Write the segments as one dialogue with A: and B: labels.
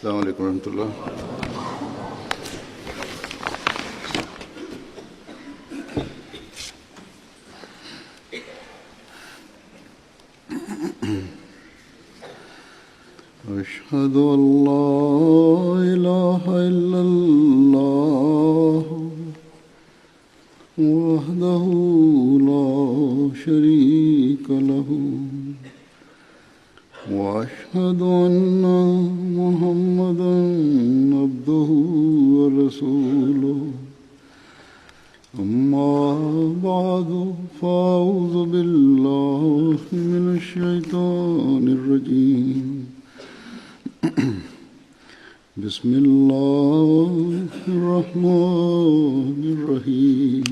A: السلام علیکم ورحمۃ اللہ. أشهد أن لا إله إلا الله وحده لا شريك له وأشهد أن محمدا عبده ورسوله. أما بعد فأعوذ بالله من الشيطان الرجيم. بسم الله الرحمن الرحيم.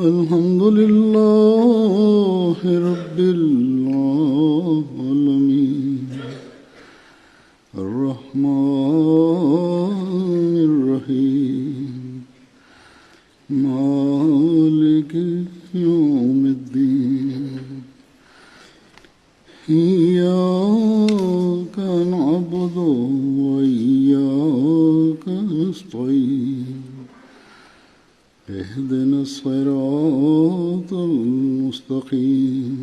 A: الحمد لله رب العالمين الرحمن الرحيم مالك يوم الدين. إياك نعبد وإياك نستعين. اهدنا الصراط المستقيم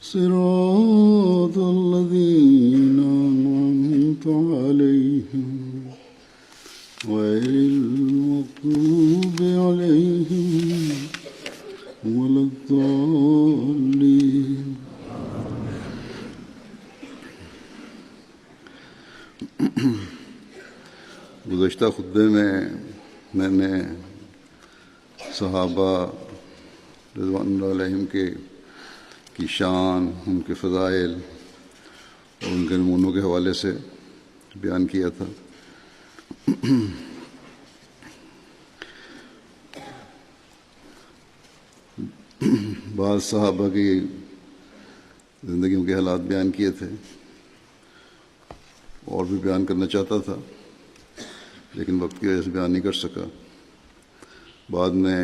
A: صراط الذين أنعمت عليهم غير المغضوب عليهم ولا الضالين. گزشتہ خطبے میں نے صحابہ رضوان اللہ علیہم کی شان، ان کے فضائل اور ان کے نمونوں کے حوالے سے بیان کیا تھا. بعض صحابہ کی زندگیوں کے حالات بیان کیے تھے، اور بھی بیان کرنا چاہتا تھا لیکن وقت کی وجہ سے بیان نہیں کر سکا. بعد میں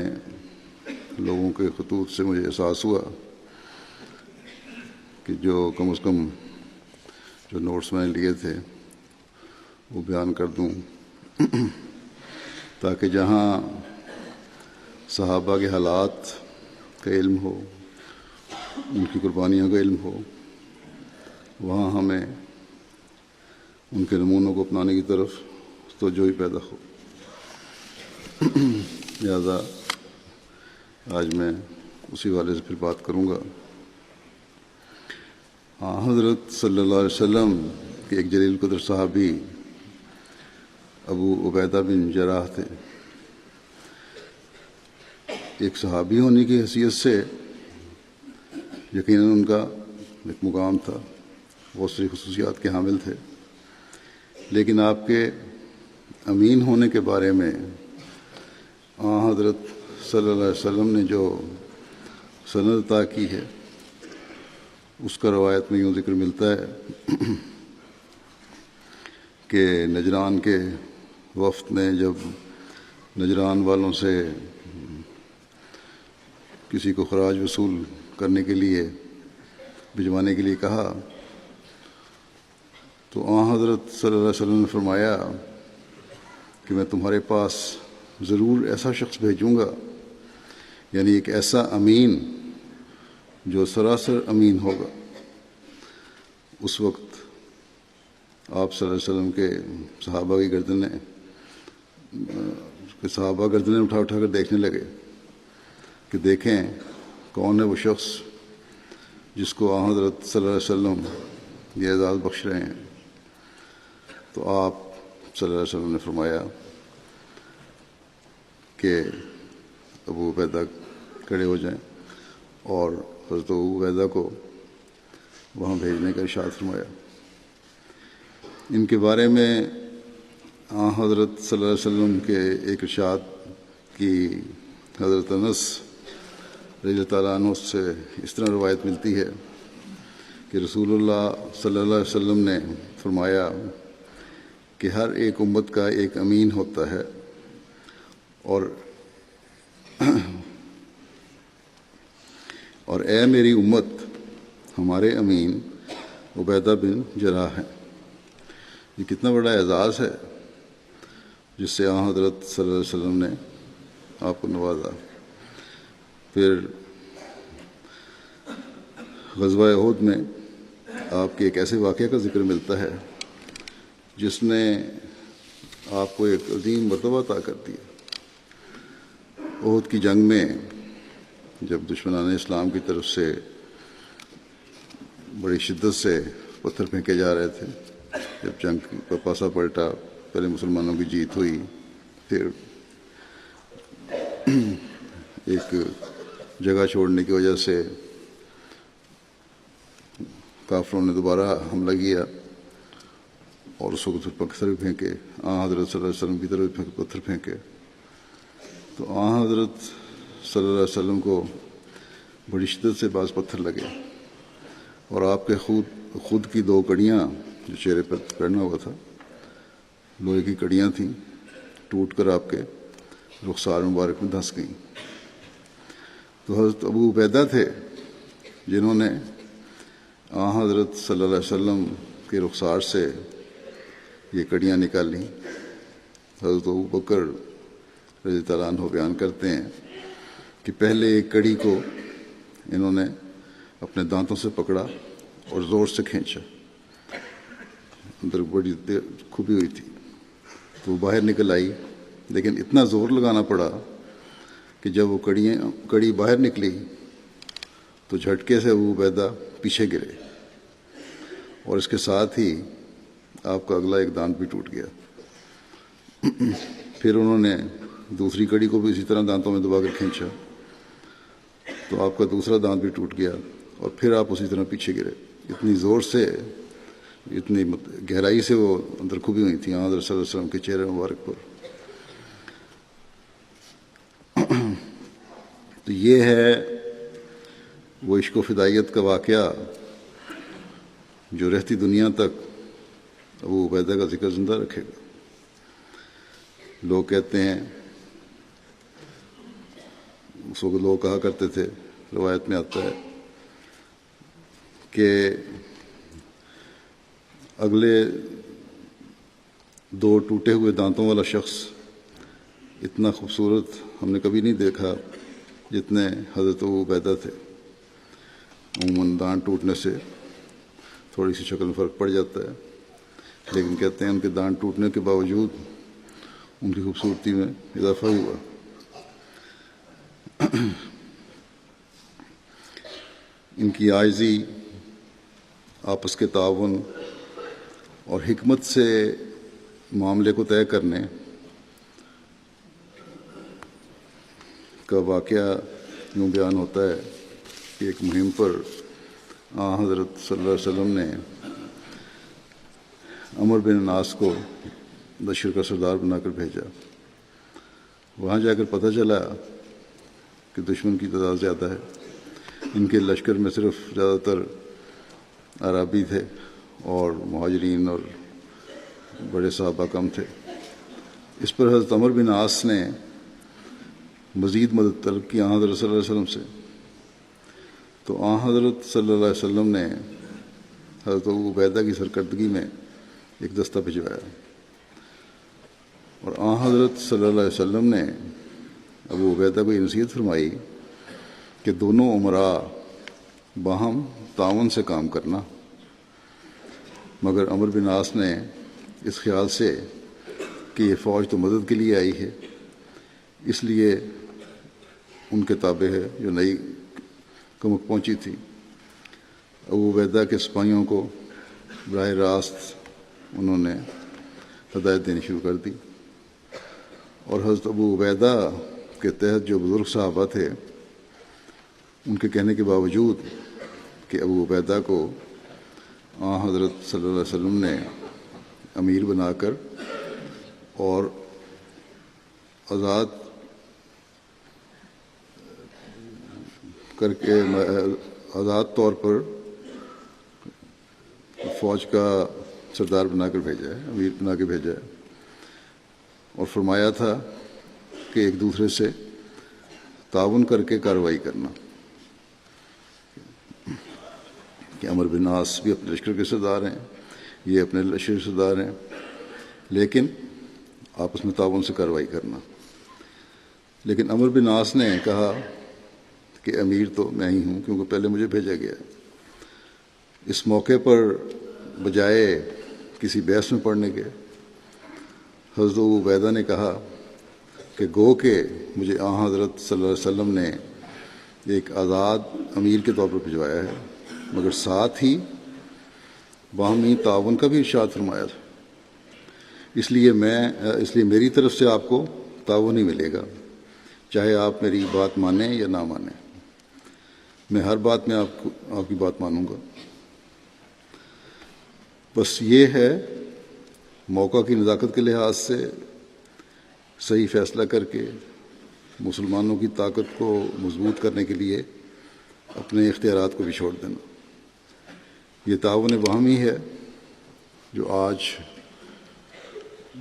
A: لوگوں کے خطوط سے مجھے احساس ہوا کہ جو کم از کم جو نوٹس میں نے لیے تھے وہ بیان کر دوں، تاکہ جہاں صحابہ کے حالات کا علم ہو، ان کی قربانیوں کا علم ہو، وہاں ہمیں ان کے نمونوں کو اپنانے کی طرف توجہ ہی پیدا ہو. لہٰذا آج میں اسی والے سے پھر بات کروں گا. حضرت صلی اللہ علیہ وسلم کے ایک جلیل قدر صحابی ابو عبیدہ بن جراح تھے. ایک صحابی ہونے کی حیثیت سے یقیناً ان کا ایک مقام تھا، بہت سی خصوصیات کے حامل تھے، لیکن آپ کے امین ہونے کے بارے میں حضرت صلی اللہ علیہ وسلم نے جو سند عطا کی ہے اس کا روایت میں یوں ذکر ملتا ہے کہ نجران کے وفد نے جب نجران والوں سے کسی کو خراج وصول کرنے کے لیے بھجوانے کے لیے کہا تو حضرت صلی اللہ علیہ وسلم نے فرمایا کہ میں تمہارے پاس ضرور ایسا شخص بھیجوں گا، یعنی ایک ایسا امین جو سراسر امین ہوگا. اس وقت آپ صلی اللہ علیہ وسلم کے صحابہ گردنیں اٹھا کر دیکھنے لگے کہ دیکھیں کون ہے وہ شخص جس کو حضرت صلی اللہ علیہ وسلم یہ اعزاز بخش رہے ہیں. تو آپ صلی اللہ علیہ وسلم نے فرمایا کہ ابو عبیدہ کھڑے ہو جائیں، اور حضرت ابو عبیدہ کو وہاں بھیجنے کا ارشاد فرمایا. ان کے بارے میں حضرت صلی اللہ علیہ وسلم کے ایک ارشاد کی حضرت انس رضی اللہ تعالیٰ عنہ سے اس طرح روایت ملتی ہے کہ رسول اللہ صلی اللہ علیہ وسلم نے فرمایا کہ ہر ایک امت کا ایک امین ہوتا ہے، اور اے میری امت، ہمارے امین عبیدہ بن جراح ہیں۔ یہ کتنا بڑا اعزاز ہے جس سے آن حضرت صلی اللہ علیہ وسلم نے آپ کو نوازا۔ پھر غزوہ احد میں آپ کے ایک ایسے واقعہ کا ذکر ملتا ہے جس نے آپ کو ایک عظیم مرتبہ عطا کر دیا۔ احد کی جنگ میں جب دشمنان اسلام کی طرف سے بڑی شدت سے پتھر پھینکے جا رہے تھے، جب جنگ کا پاسا پلٹا، پہلے مسلمانوں کی جیت ہوئی، پھر ایک جگہ چھوڑنے کی وجہ سے کافروں نے دوبارہ حملہ کیا اور اس وقت پتھر پھینکے، حضرت صلی اللہ علیہ وسلم کی طرف پتھر پھینکے، تو حضرت صلی اللہ علیہ وسلم کو بڑی شدت سے بعض پتھر لگے اور آپ کے خود کی 2 کڑیاں جو چہرے پر پہنا ہوا تھا، لوہے کی کڑیاں تھیں، ٹوٹ کر آپ کے رخسار مبارک میں دھنس گئیں۔ تو حضرت ابو عبیدہ تھے جنہوں نے حضرت صلی اللہ علیہ وسلم کے رخسار سے یہ کڑیاں نکالیں۔ حضرت ابو بکر رضی اللہ عنہ بیان کرتے ہیں کہ پہلے ایک کڑی کو انہوں نے اپنے دانتوں سے پکڑا اور زور سے کھینچا، اندر بڑی دیر کھپی ہوئی تھی تو وہ باہر نکل آئی، لیکن اتنا زور لگانا پڑا کہ جب وہ کڑی باہر نکلی تو جھٹکے سے ابو عبیدہ پیچھے گرے اور اس کے ساتھ ہی آپ کا اگلا ایک دانت بھی ٹوٹ گیا۔ پھر انہوں نے دوسری کڑی کو بھی اسی طرح دانتوں میں دبا کر کھینچا تو آپ کا دوسرا دانت بھی ٹوٹ گیا اور پھر آپ اسی طرح پیچھے گرے۔ اتنی زور سے، اتنی گہرائی سے وہ اندر کھبی ہوئی تھیں حضرت صلی اللہ علیہ وسلم کے چہرے مبارک پر۔ تو یہ ہے وہ عشق و فدائیت کا واقعہ جو رہتی دنیا تک ابو عبیدہ کا ذکر زندہ رکھے گا۔ لوگ کہتے ہیں، اس وقت لوگ کہا کرتے تھے، روایت میں آتا ہے کہ اگلے 2 ٹوٹے ہوئے دانتوں والا شخص اتنا خوبصورت ہم نے کبھی نہیں دیکھا جتنے حضرت ابو عبیدہ تھے۔ عموماً دانت ٹوٹنے سے تھوڑی سی شکل میں فرق پڑ جاتا ہے، لیکن کہتے ہیں ان کے دانت ٹوٹنے کے باوجود ان کی خوبصورتی میں اضافہ ہوا۔ ان کی عاجزی، آپس کے تعاون اور حکمت سے معاملے کو طے کرنے کا واقعہ یوں بیان ہوتا ہے کہ ایک مہم پر حضرت صلی اللہ علیہ وسلم نے عمر بن عاص کو لشکر کا سردار بنا کر بھیجا۔ وہاں جا کر پتہ چلا کہ دشمن کی تعداد زیادہ ہے، ان کے لشکر میں صرف زیادہ تر عربی تھے اور مہاجرین اور بڑے صحابہ کم تھے۔ اس پر حضرت عمر بن عاص نے مزید مدد طلب کی حضرت صلی اللہ علیہ وسلم سے، تو حضرت صلی اللہ علیہ وسلم نے حضرت ابو عبیدہ کی سرکردگی میں ایک دستہ بھجوایا اور حضرت صلی اللہ علیہ وسلم نے ابو عبیدہ کو یہ نصیحت فرمائی کہ دونوں امراء باہم تعاون سے کام کرنا، مگر عمر بن عاص نے اس خیال سے کہ یہ فوج تو مدد کے لیے آئی ہے، اس لیے ان کے تابع ہے جو نئی کمک پہنچی تھی، ابو عبیدہ کے سپاہیوں کو براہ راست انہوں نے ہدایت دینی شروع کر دی، اور حضرت ابو عبیدہ کے تحت جو بزرگ صحابہ تھے ان کے کہنے کے باوجود کہ ابو عبیدہ کو حضرت صلی اللہ علیہ وسلم نے امیر بنا کر اور آزاد کر کے آزاد طور پر فوج کا سردار بنا کر بھیجا ہے، امیر بنا کے بھیجا ہے، اور فرمایا تھا کہ ایک دوسرے سے تعاون کر کے کارروائی کرنا، کہ عمر بن عاص بھی اپنے لشکر کے سردار ہیں، یہ اپنے لشکر کے سردار ہیں، لیکن آپس میں تعاون سے کارروائی کرنا۔ لیکن عمر بن عاص نے کہا کہ امیر تو میں ہی ہوں، کیونکہ پہلے مجھے بھیجا گیا۔ اس موقع پر بجائے کسی بحث میں پڑھنے کے، حضرت ابو عبیدہ نے کہا کہ گو کہ مجھے حضرت صلی اللہ علیہ وسلم نے ایک آزاد امیر کے طور پر بھجوایا ہے، مگر ساتھ ہی باہمی تعاون کا بھی ارشاد فرمایا تھا، اس لیے میری طرف سے آپ کو تعاون ہی ملے گا، چاہے آپ میری بات مانیں یا نہ مانیں، میں ہر بات میں آپ کی بات مانوں گا۔ بس یہ ہے موقع کی نزاکت کے لحاظ سے صحیح فیصلہ کر کے مسلمانوں کی طاقت کو مضبوط کرنے کے لیے اپنے اختیارات کو بھی چھوڑ دینا۔ یہ تعاون باہمی ہے جو آج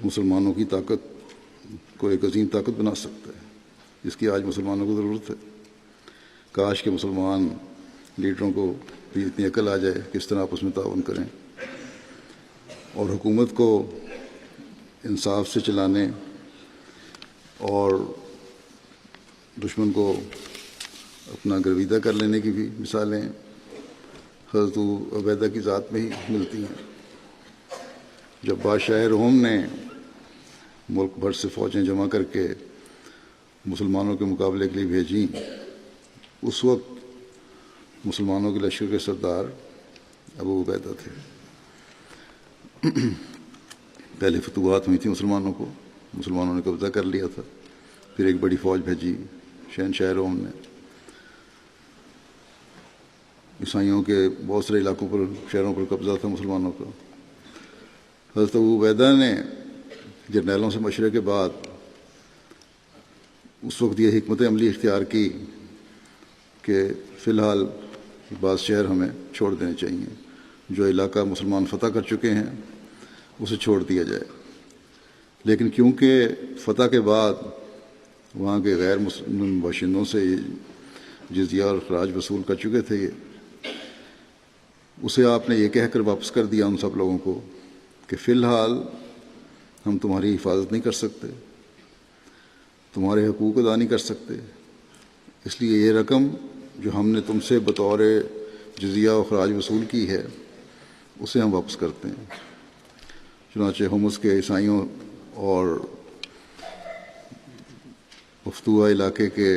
A: مسلمانوں کی طاقت کو ایک عظیم طاقت بنا سکتا ہے، جس کی آج مسلمانوں کو ضرورت ہے۔ کاش کہ مسلمان لیڈروں کو بھی اتنی عقل آ جائے کہ اس طرح آپس میں تعاون کریں اور حکومت کو انصاف سے چلانے اور دشمن کو اپنا گرویدہ کر لینے کی بھی مثالیں حضرت عبیدہ کی ذات میں ہی ملتی ہیں۔ جب بادشاہ روم نے ملک بھر سے فوجیں جمع کر کے مسلمانوں کے مقابلے کے لیے بھیجیں، اس وقت مسلمانوں کے لشکر کے سردار ابو عبیدہ تھے۔ پہلے فتوحات ہوئی تھیں مسلمانوں نے قبضہ کر لیا تھا، پھر ایک بڑی فوج بھیجی شہنشاہ روم نے، عیسائیوں کے بہت سارے علاقوں پر، شہروں پر قبضہ تھا مسلمانوں کا۔ حضرت ابو عبیدہ نے جرنیلوں سے مشورے کے بعد اس وقت یہ حکمت عملی اختیار کی کہ فی الحال بعض شہر ہمیں چھوڑ دینے چاہیے، جو علاقہ مسلمان فتح کر چکے ہیں اسے چھوڑ دیا جائے۔ لیکن کیونکہ فتح کے بعد وہاں کے غیر مسلم باشندوں سے جزیہ اور خراج وصول کر چکے تھے، اسے آپ نے یہ کہہ کر واپس کر دیا ان سب لوگوں کو کہ فی الحال ہم تمہاری حفاظت نہیں کر سکتے، تمہارے حقوق ادا نہیں کر سکتے، اس لیے یہ رقم جو ہم نے تم سے بطور جزیہ و خراج وصول کی ہے اسے ہم واپس کرتے ہیں۔ چنانچہ حمص کے عیسائیوں اور مفتوحہ علاقے کے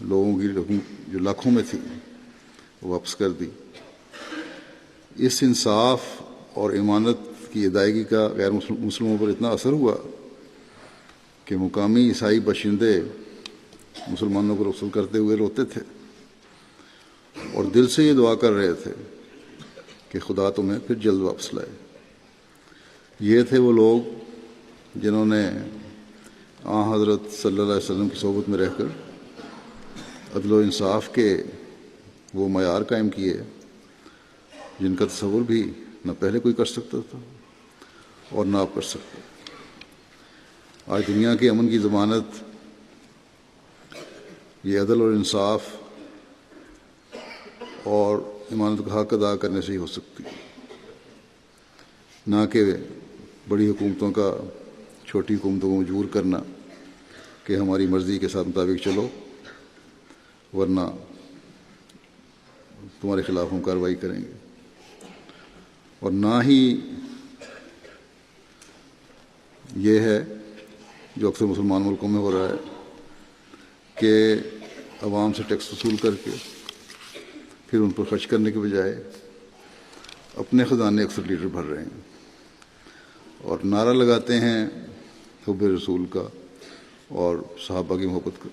A: لوگوں کی رقم جو لاکھوں میں تھی وہ واپس کر دی۔ اس انصاف اور امانت کی ادائیگی کا غیر مسلموں پر اتنا اثر ہوا کہ مقامی عیسائی باشندے مسلمانوں کو رخصت کرتے ہوئے روتے تھے اور دل سے یہ دعا کر رہے تھے کہ خدا تمہیں پھر جلد واپس لائے۔ یہ تھے وہ لوگ جنہوں نے حضرت صلی اللہ علیہ وسلم کی صحبت میں رہ کر عدل و انصاف کے وہ معیار قائم کیے جن کا تصور بھی نہ پہلے کوئی کر سکتا تھا اور نہ آپ کر سکتے۔ آج دنیا کے امن کی ضمانت یہ عدل اور انصاف اور امانت کا حق ادا کرنے سے ہی ہو سکتی، نہ کہ بڑی حکومتوں کا چھوٹی حکومتوں کو مجبور کرنا کہ ہماری مرضی کے ساتھ مطابق چلو ورنہ تمہارے خلاف ہم کارروائی کریں گے۔ اور نہ ہی یہ ہے جو اکثر مسلمان ملکوں میں ہو رہا ہے کہ عوام سے ٹیکس وصول کر کے پھر ان پر خرچ کرنے کے بجائے اپنے خزانے اکثر لیڈر بھر رہے ہیں اور نعرہ لگاتے ہیں حب رسول کا اور صحابہ کی محبت کا۔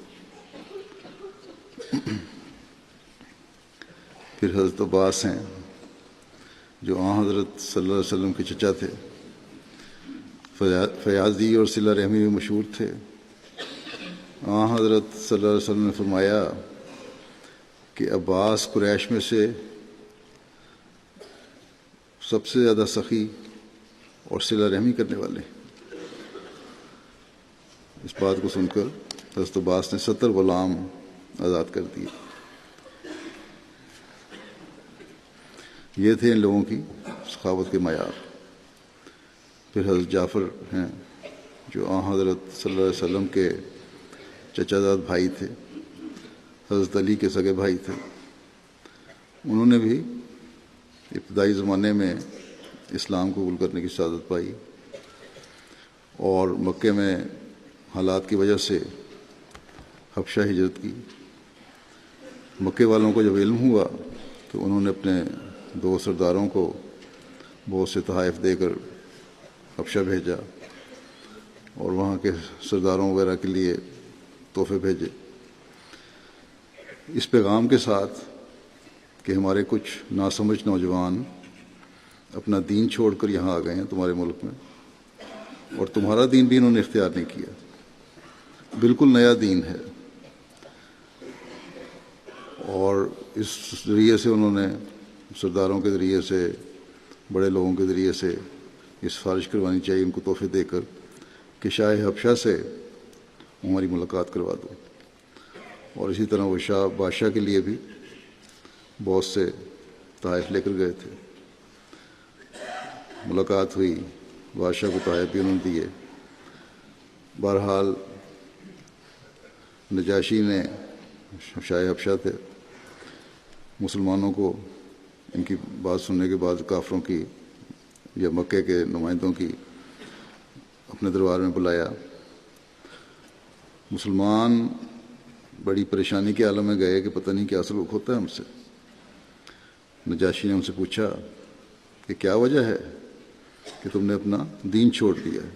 A: پھر حضرت عباس ہیں جو حضرت صلی اللہ علیہ وسلم کے چچا تھے، فیاضی اور صلہ رحمی میں مشہور تھے۔ حضرت صلی اللہ علیہ وسلم نے فرمایا کہ عباس قریش میں سے سب سے زیادہ سخی اور صلہ رحمی کرنے والے۔ اس بات کو سن کر حضرت عباس نے 70 غلام آزاد کر دیے۔ یہ تھے ان لوگوں کی سخاوت کے معیار۔ پھر حضرت جعفر ہیں جو حضرت صلی اللہ علیہ وسلم کے چچا زاد بھائی تھے، حضرت علی کے سگے بھائی تھے۔ انہوں نے بھی ابتدائی زمانے میں اسلام قبول کرنے کی سعادت پائی، اور مکے میں حالات کی وجہ سے حبشہ ہجرت کی۔ مکے والوں کو جب علم ہوا تو انہوں نے اپنے 2 سرداروں کو بہت سے تحائف دے کر حبشہ بھیجا، اور وہاں کے سرداروں وغیرہ کے لیے تحفے بھیجے، اس پیغام کے ساتھ کہ ہمارے کچھ ناسمجھ نوجوان اپنا دین چھوڑ کر یہاں آ گئے ہیں تمہارے ملک میں، اور تمہارا دین بھی انہوں نے اختیار نہیں کیا، بالکل نیا دین ہے۔ اور اس ذریعے سے انہوں نے سرداروں کے ذریعے سے، بڑے لوگوں کے ذریعے سے یہ سفارش کروانی چاہیے ان کو تحفے دے کر کہ شاہ حبشہ سے ہماری ملاقات کروا دو۔ اور اسی طرح وہ بادشاہ کے لیے بھی بہت سے تحائف لے کر گئے تھے۔ ملاقات ہوئی، بادشاہ کو تحائف بھی انہوں نے دیے۔ بہرحال نجاشی نے، شاہ حبشہ تھے، مسلمانوں کو ان کی بات سننے کے بعد کافروں کی یا مکے کے نمائندوں کی اپنے دربار میں بلایا۔ مسلمان بڑی پریشانی کے عالم میں گئے کہ پتہ نہیں کیا سلوک ہوتا ہے ہم سے۔ نجاشی نے ان سے پوچھا کہ کیا وجہ ہے کہ تم نے اپنا دین چھوڑ دیا ہے؟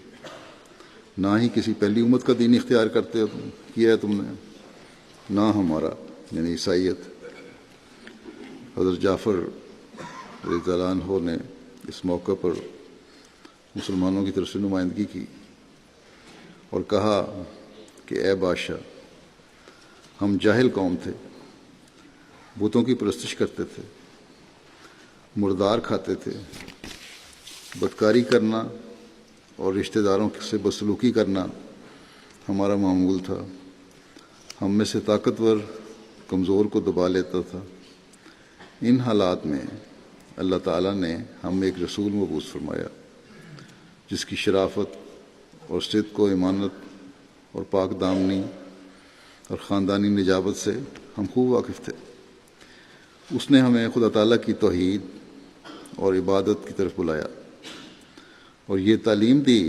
A: نہ ہی کسی پہلی امت کا دین اختیار کرتے ہو کیا ہے تم نے، نہ ہمارا یعنی عیسائیت۔ حضرت جعفر رضی اللہ عنہ نے اس موقع پر مسلمانوں کی طرف سے نمائندگی کی اور کہا کہ اے بادشاہ، ہم جاہل قوم تھے، بتوں کی پرستش کرتے تھے، مردار کھاتے تھے، بدکاری کرنا اور رشتہ داروں سے بدسلوکی کرنا ہمارا معمول تھا۔ ہم میں سے طاقتور کمزور کو دبا لیتا تھا۔ ان حالات میں اللہ تعالیٰ نے ہم میں ایک رسول مبعوث فرمایا جس کی شرافت اور صدق و امانت اور پاک دامنی اور خاندانی نجابت سے ہم خوب واقف تھے۔ اس نے ہمیں خدا تعالیٰ کی توحید اور عبادت کی طرف بلایا اور یہ تعلیم دی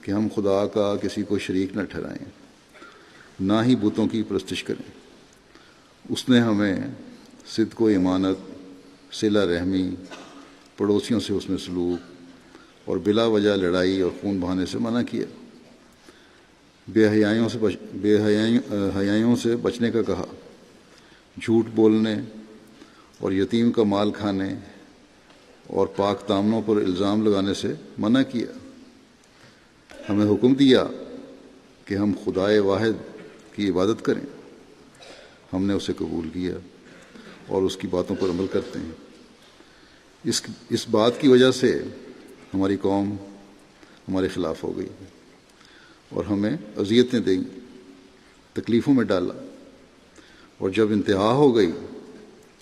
A: کہ ہم خدا کا کسی کو شریک نہ ٹھہرائیں، نہ ہی بتوں کی پرستش کریں۔ اس نے ہمیں صدق و امانت، صلہ رحمی، پڑوسیوں سے حسن سلوک اور بلا وجہ لڑائی اور خون بہانے سے منع کیا، بے حیائیوں سے بچنے کا کہا، جھوٹ بولنے اور یتیم کا مال کھانے اور پاک دامنوں پر الزام لگانے سے منع کیا۔ ہمیں حکم دیا کہ ہم خدائے واحد کی عبادت کریں۔ ہم نے اسے قبول کیا اور اس کی باتوں پر عمل کرتے ہیں۔ اس بات کی وجہ سے ہماری قوم ہمارے خلاف ہو گئی اور ہمیں اذیتیں دیں، تکلیفوں میں ڈالا، اور جب انتہا ہو گئی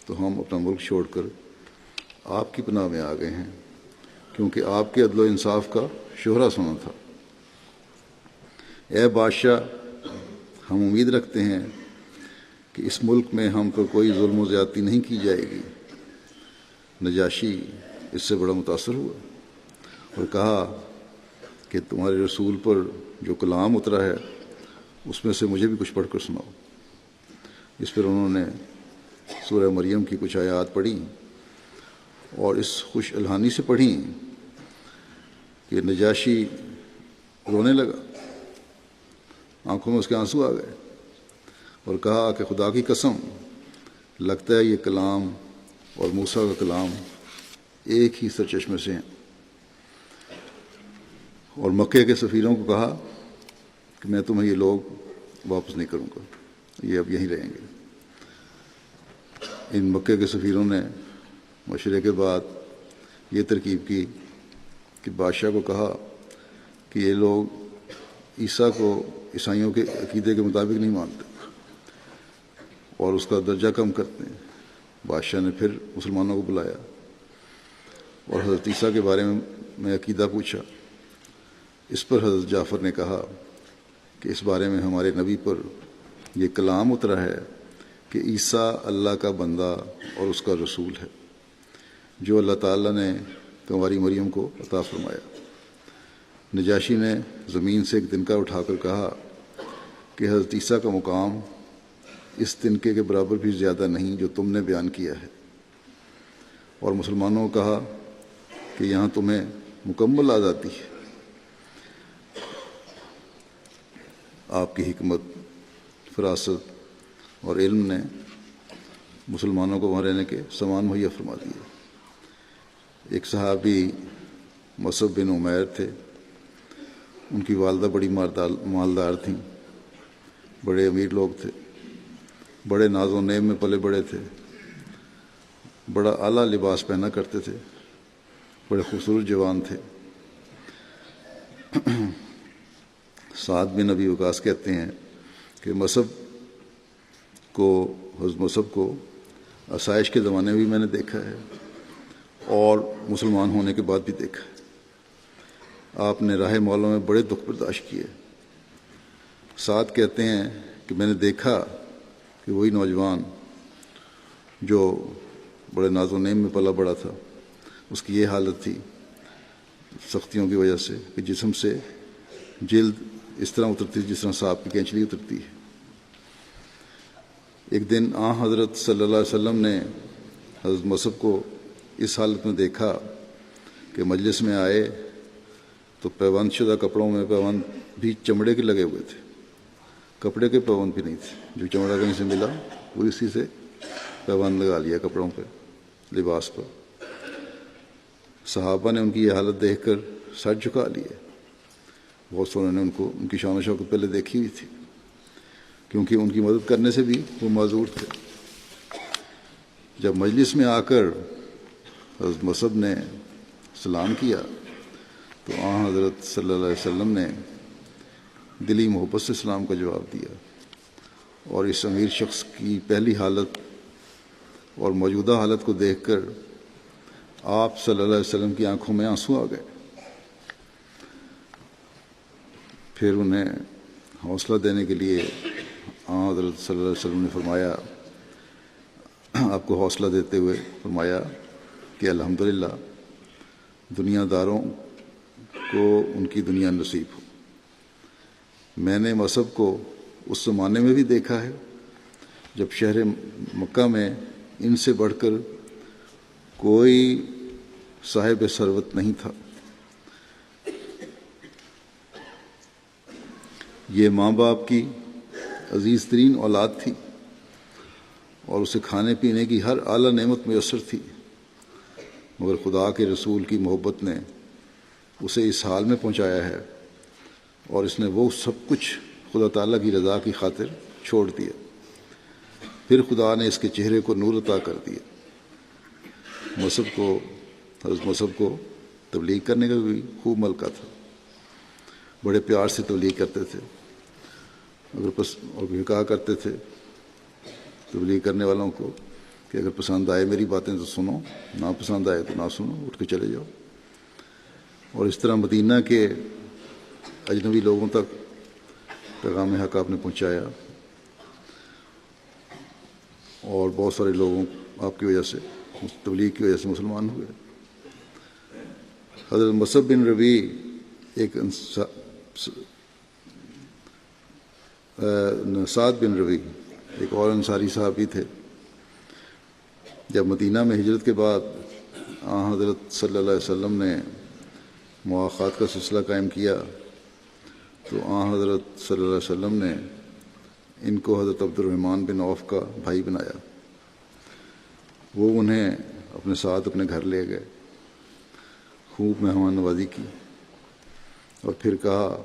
A: تو ہم اپنا ملک چھوڑ کر آپ کی پناہ میں آ گئے ہیں، کیونکہ آپ کے عدل و انصاف کا شہرہ سنا تھا۔ اے بادشاہ، ہم امید رکھتے ہیں کہ اس ملک میں ہم پر کوئی ظلم و زیادتی نہیں کی جائے گی۔ نجاشی اس سے بڑا متاثر ہوا اور کہا کہ تمہارے رسول پر جو کلام اترا ہے اس میں سے مجھے بھی کچھ پڑھ کر سناؤ۔ اس پر انہوں نے سورہ مریم کی کچھ آیات پڑھی اور اس خوش الحانی سے پڑھی کہ نجاشی رونے لگا، آنکھوں میں اس کے آنسو آ گئے اور کہا کہ خدا کی قسم، لگتا ہے یہ کلام اور موسیٰ کا کلام ایک ہی سرچشمے سے ہیں۔ اور مکے کے سفیروں کو کہا کہ میں تمہیں یہ لوگ واپس نہیں کروں گا، یہ اب یہیں رہیں گے۔ ان مکے کے سفیروں نے مشورے کے بعد یہ ترکیب کی کہ بادشاہ کو کہا کہ یہ لوگ عیسیٰ کو عیسائیوں کے عقیدے کے مطابق نہیں مانتے اور اس کا درجہ کم کرتے ہیں۔ بادشاہ نے پھر مسلمانوں کو بلایا اور حضرت عیسیٰ کے بارے میں عقیدہ پوچھا۔ اس پر حضرت جعفر نے کہا کہ اس بارے میں ہمارے نبی پر یہ کلام اترا ہے کہ عیسیٰ اللہ کا بندہ اور اس کا رسول ہے، جو اللہ تعالیٰ نے کنواری مریم کو عطا فرمایا۔ نجاشی نے زمین سے ایک تنکا اٹھا کر کہا کہ حضرت عیسیٰ کا مقام اس تنکے کے برابر بھی زیادہ نہیں جو تم نے بیان کیا ہے، اور مسلمانوں کو کہا کہ یہاں تمہیں مکمل آزادی ہے۔ آپ کی حکمت، فراست اور علم نے مسلمانوں کو وہاں رہنے کے سامان مہیا فرما دیے۔ ایک صحابی مصعب بن عمیر تھے، ان کی والدہ بڑی مالدار تھیں، بڑے امیر لوگ تھے، بڑے ناز و نعیم میں پلے بڑے تھے، بڑا اعلیٰ لباس پہنا کرتے تھے، بڑے خوبصورت جوان تھے۔ سعد بن ابی وقاص کہتے ہیں کہ حضرت مصعب کو آسائش کے زمانے میں بھی میں نے دیکھا ہے اور مسلمان ہونے کے بعد بھی دیکھا ہے۔ آپ نے راہ مولا میں بڑے دکھ برداشت کیے۔ سعد کہتے ہیں کہ میں نے دیکھا کہ وہی نوجوان جو بڑے ناز و نعیم میں پلا بڑا تھا، اس کی یہ حالت تھی سختیوں کی وجہ سے کہ جسم سے جلد اس طرح اترتی جس طرح سانپ کی کینچلی اترتی ہے۔ ایک دن حضرت صلی اللہ علیہ وسلم نے حضرت مصعب کو اس حالت میں دیکھا کہ مجلس میں آئے تو پیوند شدہ کپڑوں میں پیوند بھی چمڑے کے لگے ہوئے تھے، کپڑے کے پیوند بھی نہیں تھے، جو چمڑا کہیں سے ملا وہ اسی سے پیوند لگا لیا کپڑوں پہ، لباس پر۔ صحابہ نے ان کی یہ حالت دیکھ کر سر جھکا لیے۔ بہت سے انہوں نے ان کی شان و شوکت پہلے دیکھی ہوئی تھی، کیونکہ ان کی مدد کرنے سے بھی وہ معذور تھے۔ جب مجلس میں آ کر حضرت مصعب نے سلام کیا تو حضرت صلی اللہ علیہ وسلم نے دلی محبت سے سلام کا جواب دیا، اور اس امیر شخص کی پہلی حالت اور موجودہ حالت کو دیکھ کر آپ صلی اللہ علیہ وسلم کی آنکھوں میں آنسو آ گئے۔ پھر انہیں حوصلہ دینے کے لیے حضرت صلی اللہ علیہ وسلم نے فرمایا، آپ کو حوصلہ دیتے ہوئے فرمایا کہ الحمدللہ دنیا داروں کو ان کی دنیا نصیب ہو۔ میں نے مصعب کو اس زمانے میں بھی دیکھا ہے جب شہر مکہ میں ان سے بڑھ کر کوئی صاحب ثروت نہیں تھا۔ یہ ماں باپ کی عزیز ترین اولاد تھی اور اسے کھانے پینے کی ہر اعلیٰ نعمت میسر تھی، مگر خدا کے رسول کی محبت نے اسے اس حال میں پہنچایا ہے اور اس نے وہ سب کچھ خدا تعالیٰ کی رضا کی خاطر چھوڑ دیا۔ پھر خدا نے اس کے چہرے کو نور عطا کر دیا۔ حضرت مصعب کو تبلیغ کرنے کا بھی خوب ملکہ تھا، بڑے پیار سے تبلیغ کرتے تھے، اور کہا کرتے تھے تبلیغ کرنے والوں کو کہ اگر پسند آئے میری باتیں تو سنو، نہ پسند آئے تو نہ سنو، اٹھ کے چلے جاؤ۔ اور اس طرح مدینہ کے اجنبی لوگوں تک پیغام حق آپ نے پہنچایا، اور بہت سارے لوگوں آپ کی وجہ سے، تبلیغ کی وجہ سے مسلمان ہوئے۔ حضرت مصعب بن ربیع سعد بن ربیع ایک اور انصاری صحابی تھے۔ جب مدینہ میں ہجرت کے بعد حضرت صلی اللہ علیہ وسلم نے مواخات کا سلسلہ قائم کیا تو حضرت صلی اللہ علیہ وسلم نے ان کو حضرت عبد الرحمن بن عوف کا بھائی بنایا۔ وہ انہیں اپنے ساتھ اپنے گھر لے گئے، خوب مہمان نوازی کی، اور پھر کہا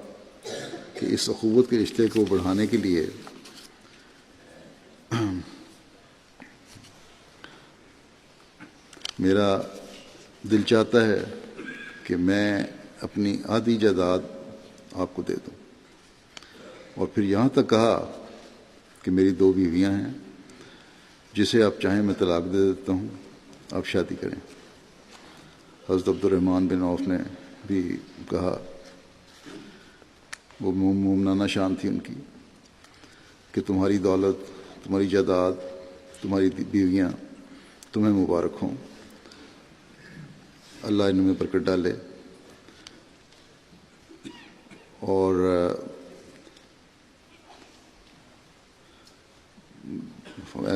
A: کہ اس اخوت کے رشتے کو بڑھانے کے لیے میرا دل چاہتا ہے کہ میں اپنی آدھی جائیداد آپ کو دے دوں، اور پھر یہاں تک کہا کہ میری 2 بیویاں ہیں، جسے آپ چاہیں میں طلاق دے دیتا ہوں، آپ شادی کریں۔ حضرت عبد الرحمن بن عوف نے بھی کہا، وہ مومنانہ شان تھی ان کی، کہ تمہاری دولت، تمہاری جائیداد، تمہاری بیویاں تمہیں مبارک ہوں، اللہ ان میں برکت ڈالے۔ اور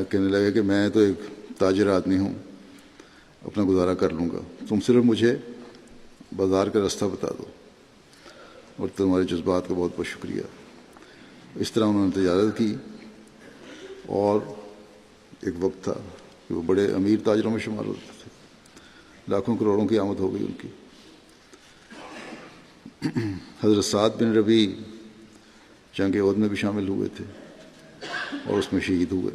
A: کہنے لگا کہ میں تو ایک تاجر آدمی ہوں، اپنا گزارا کر لوں گا، تم صرف مجھے بازار کا راستہ بتا دو، اور تمہارے جذبات کا بہت بہت شکریہ۔ اس طرح انہوں نے تجارت کی، اور ایک وقت تھا کہ وہ بڑے امیر تاجروں میں شمار ہوتے تھے، لاکھوں کروڑوں کی آمد ہو گئی ان کی۔ حضرت سعد بن ربیع جنگ احد میں بھی شامل ہوئے تھے اور اس میں شہید ہوئے۔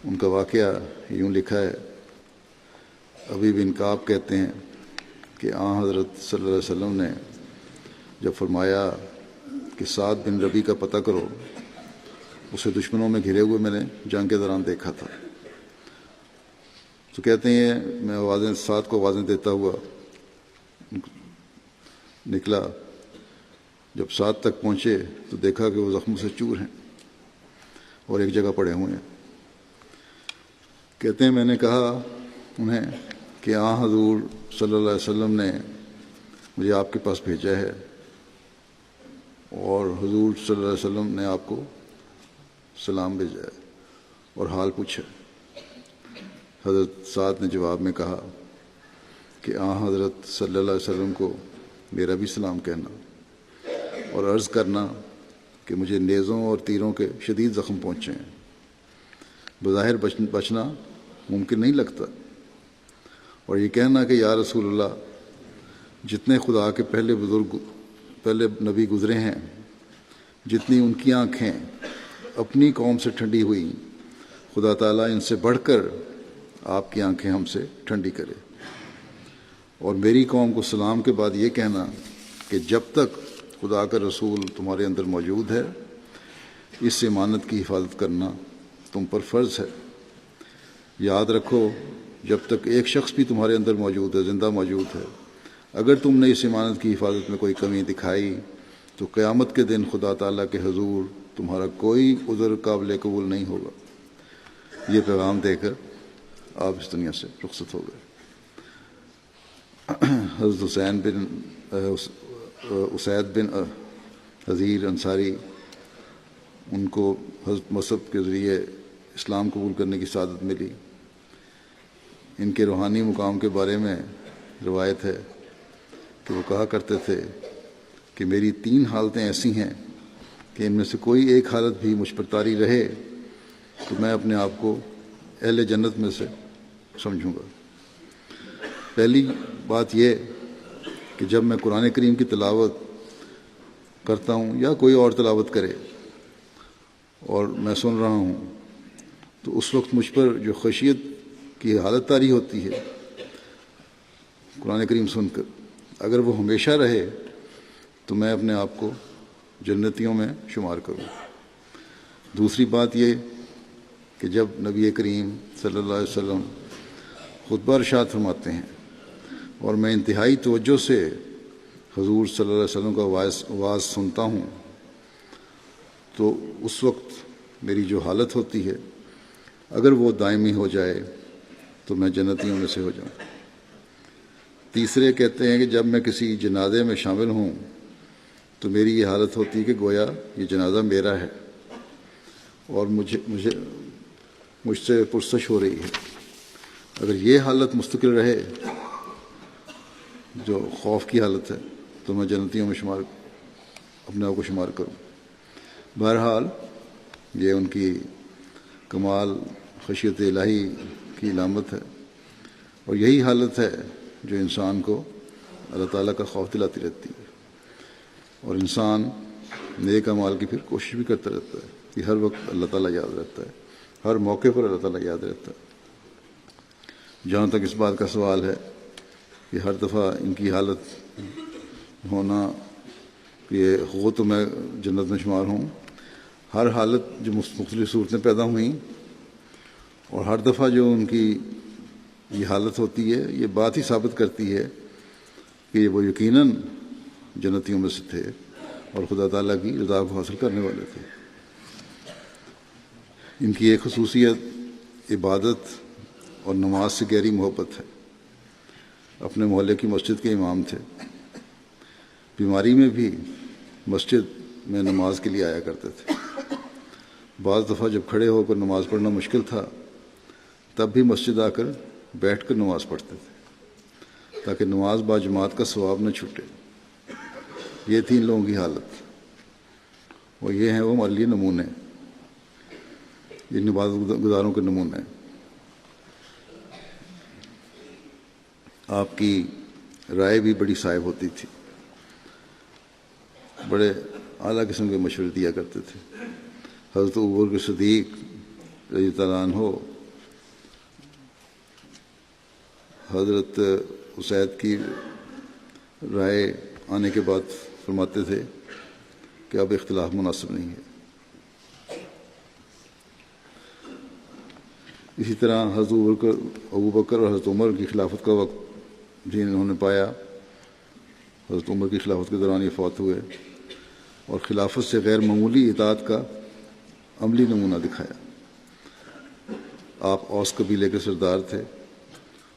A: ان کا واقعہ یوں لکھا ہے، ابی بن کعب کہتے ہیں کہ حضرت صلی اللہ علیہ وسلم نے جب فرمایا کہ سعد بن ربیع کا پتہ کرو، اسے دشمنوں میں گھرے ہوئے میں نے جنگ کے دوران دیکھا تھا، تو کہتے ہیں میں سعد کو آوازیں دیتا ہوا نکلا، جب سعد تک پہنچے تو دیکھا کہ وہ زخموں سے چور ہیں اور ایک جگہ پڑے ہوئے ہیں۔ کہتے ہیں میں نے کہا انہیں کہ حضور صلی اللہ علیہ وسلم نے مجھے آپ کے پاس بھیجا ہے، اور حضور صلی اللہ علیہ وسلم نے آپ کو سلام بھیجا ہے اور حال پوچھا۔ حضرت سعد نے جواب میں کہا کہ حضرت صلی اللہ علیہ وسلم کو میرا بھی سلام کہنا اور عرض کرنا کہ مجھے نیزوں اور تیروں کے شدید زخم پہنچے ہیں، بظاہر بچنا ممکن نہیں لگتا، اور یہ کہنا کہ یا رسول اللہ، جتنے خدا کے پہلے نبی گزرے ہیں، جتنی ان کی آنکھیں اپنی قوم سے ٹھنڈی ہوئی، خدا تعالیٰ ان سے بڑھ کر آپ کی آنکھیں ہم سے ٹھنڈی کرے۔ اور میری قوم کو سلام کے بعد یہ کہنا کہ جب تک خدا کا رسول تمہارے اندر موجود ہے، اس امانت کی حفاظت کرنا تم پر فرض ہے۔ یاد رکھو، جب تک ایک شخص بھی تمہارے اندر موجود ہے، زندہ موجود ہے، اگر تم نے اس امانت کی حفاظت میں کوئی کمی دکھائی تو قیامت کے دن خدا تعالیٰ کے حضور تمہارا کوئی عذر قابل قبول نہیں ہوگا۔ یہ پیغام دے کر آپ اس دنیا سے رخصت ہو گئے۔ حضرت اسید بن حضیر انصاری، ان کو حضرت مصعب کے ذریعے اسلام قبول کرنے کی سعادت ملی۔ ان کے روحانی مقام کے بارے میں روایت ہے کہ وہ کہا کرتے تھے کہ میری 3 حالتیں ایسی ہیں کہ ان میں سے کوئی ایک حالت بھی مجھ پر طاری رہے تو میں اپنے آپ کو اہل جنت میں سے سمجھوں گا۔ پہلی بات یہ کہ جب میں قرآن کریم کی تلاوت کرتا ہوں یا کوئی اور تلاوت کرے اور میں سن رہا ہوں، تو اس وقت مجھ پر جو خشیت کی حالت طاری ہوتی ہے قرآن کریم سن کر، اگر وہ ہمیشہ رہے تو میں اپنے آپ کو جنتیوں میں شمار کروں۔ دوسری بات یہ کہ جب نبی کریم صلی اللہ علیہ وسلم خطبہ ارشاد فرماتے ہیں اور میں انتہائی توجہ سے حضور صلی اللہ علیہ وسلم کا واعظ سنتا ہوں، تو اس وقت میری جو حالت ہوتی ہے اگر وہ دائمی ہو جائے تو میں جنتیوں میں سے ہو جاؤں۔ تیسرے کہتے ہیں کہ جب میں کسی جنازے میں شامل ہوں تو میری یہ حالت ہوتی ہے کہ گویا یہ جنازہ میرا ہے اور مجھ سے پرسش ہو رہی ہے۔ اگر یہ حالت مستقل رہے، جو خوف کی حالت ہے، تو میں جنتیوں میں اپنے آپ کو شمار کروں۔ بہرحال یہ ان کی کمال خشیت الہی کی علامت ہے، اور یہی حالت ہے جو انسان کو اللہ تعالیٰ کا خوف دلاتی رہتی ہے، اور انسان نیک اعمال کی پھر کوشش بھی کرتا رہتا ہے کہ ہر وقت اللہ تعالیٰ یاد رہتا ہے، ہر موقع پر اللہ تعالیٰ یاد رہتا ہے۔ جہاں تک اس بات کا سوال ہے کہ ہر دفعہ ان کی حالت ہونا کہ ہو تو میں جنت میں شمار ہوں، ہر حالت جو مختلف صورتیں پیدا ہوئیں اور ہر دفعہ جو ان کی یہ حالت ہوتی ہے، یہ بات ہی ثابت کرتی ہے کہ وہ یقیناً جنتیوں میں سے تھے اور خدا تعالیٰ کی رضا کو حاصل کرنے والے تھے۔ ان کی ایک خصوصیت عبادت اور نماز سے گہری محبت ہے۔ اپنے محلے کی مسجد کے امام تھے، بیماری میں بھی مسجد میں نماز کے لیے آیا کرتے تھے۔ بعض دفعہ جب کھڑے ہو کر نماز پڑھنا مشکل تھا تب بھی مسجد آ کر بیٹھ کر نماز پڑھتے تھے تاکہ نماز با جماعت کا ثواب نہ چھوٹے۔ یہ تھی ان لوگوں کی حالت، اور یہ ہیں وہ ہمارے لیے نمونے، ان عبادت گزاروں کے نمونے۔ آپ کی رائے بھی بڑی صائب ہوتی تھی، بڑے اعلیٰ قسم کے مشورے دیا کرتے تھے۔ حضرت ابوبکر صدیق رضی اللہ عنہ حضرت اسید کی رائے آنے کے بعد فرماتے تھے کہ اب اختلاف مناسب نہیں ہے۔ اسی طرح حضرت ابوبکر اور حضرت عمر کی خلافت کا وقت بھی انہوں نے پایا۔ حضرت عمر کی خلافت کے دوران یہ فوت ہوئے اور خلافت سے غیر معمولی اطاعت کا عملی نمونہ دکھایا۔ آپ اوس قبیلے کے سردار تھے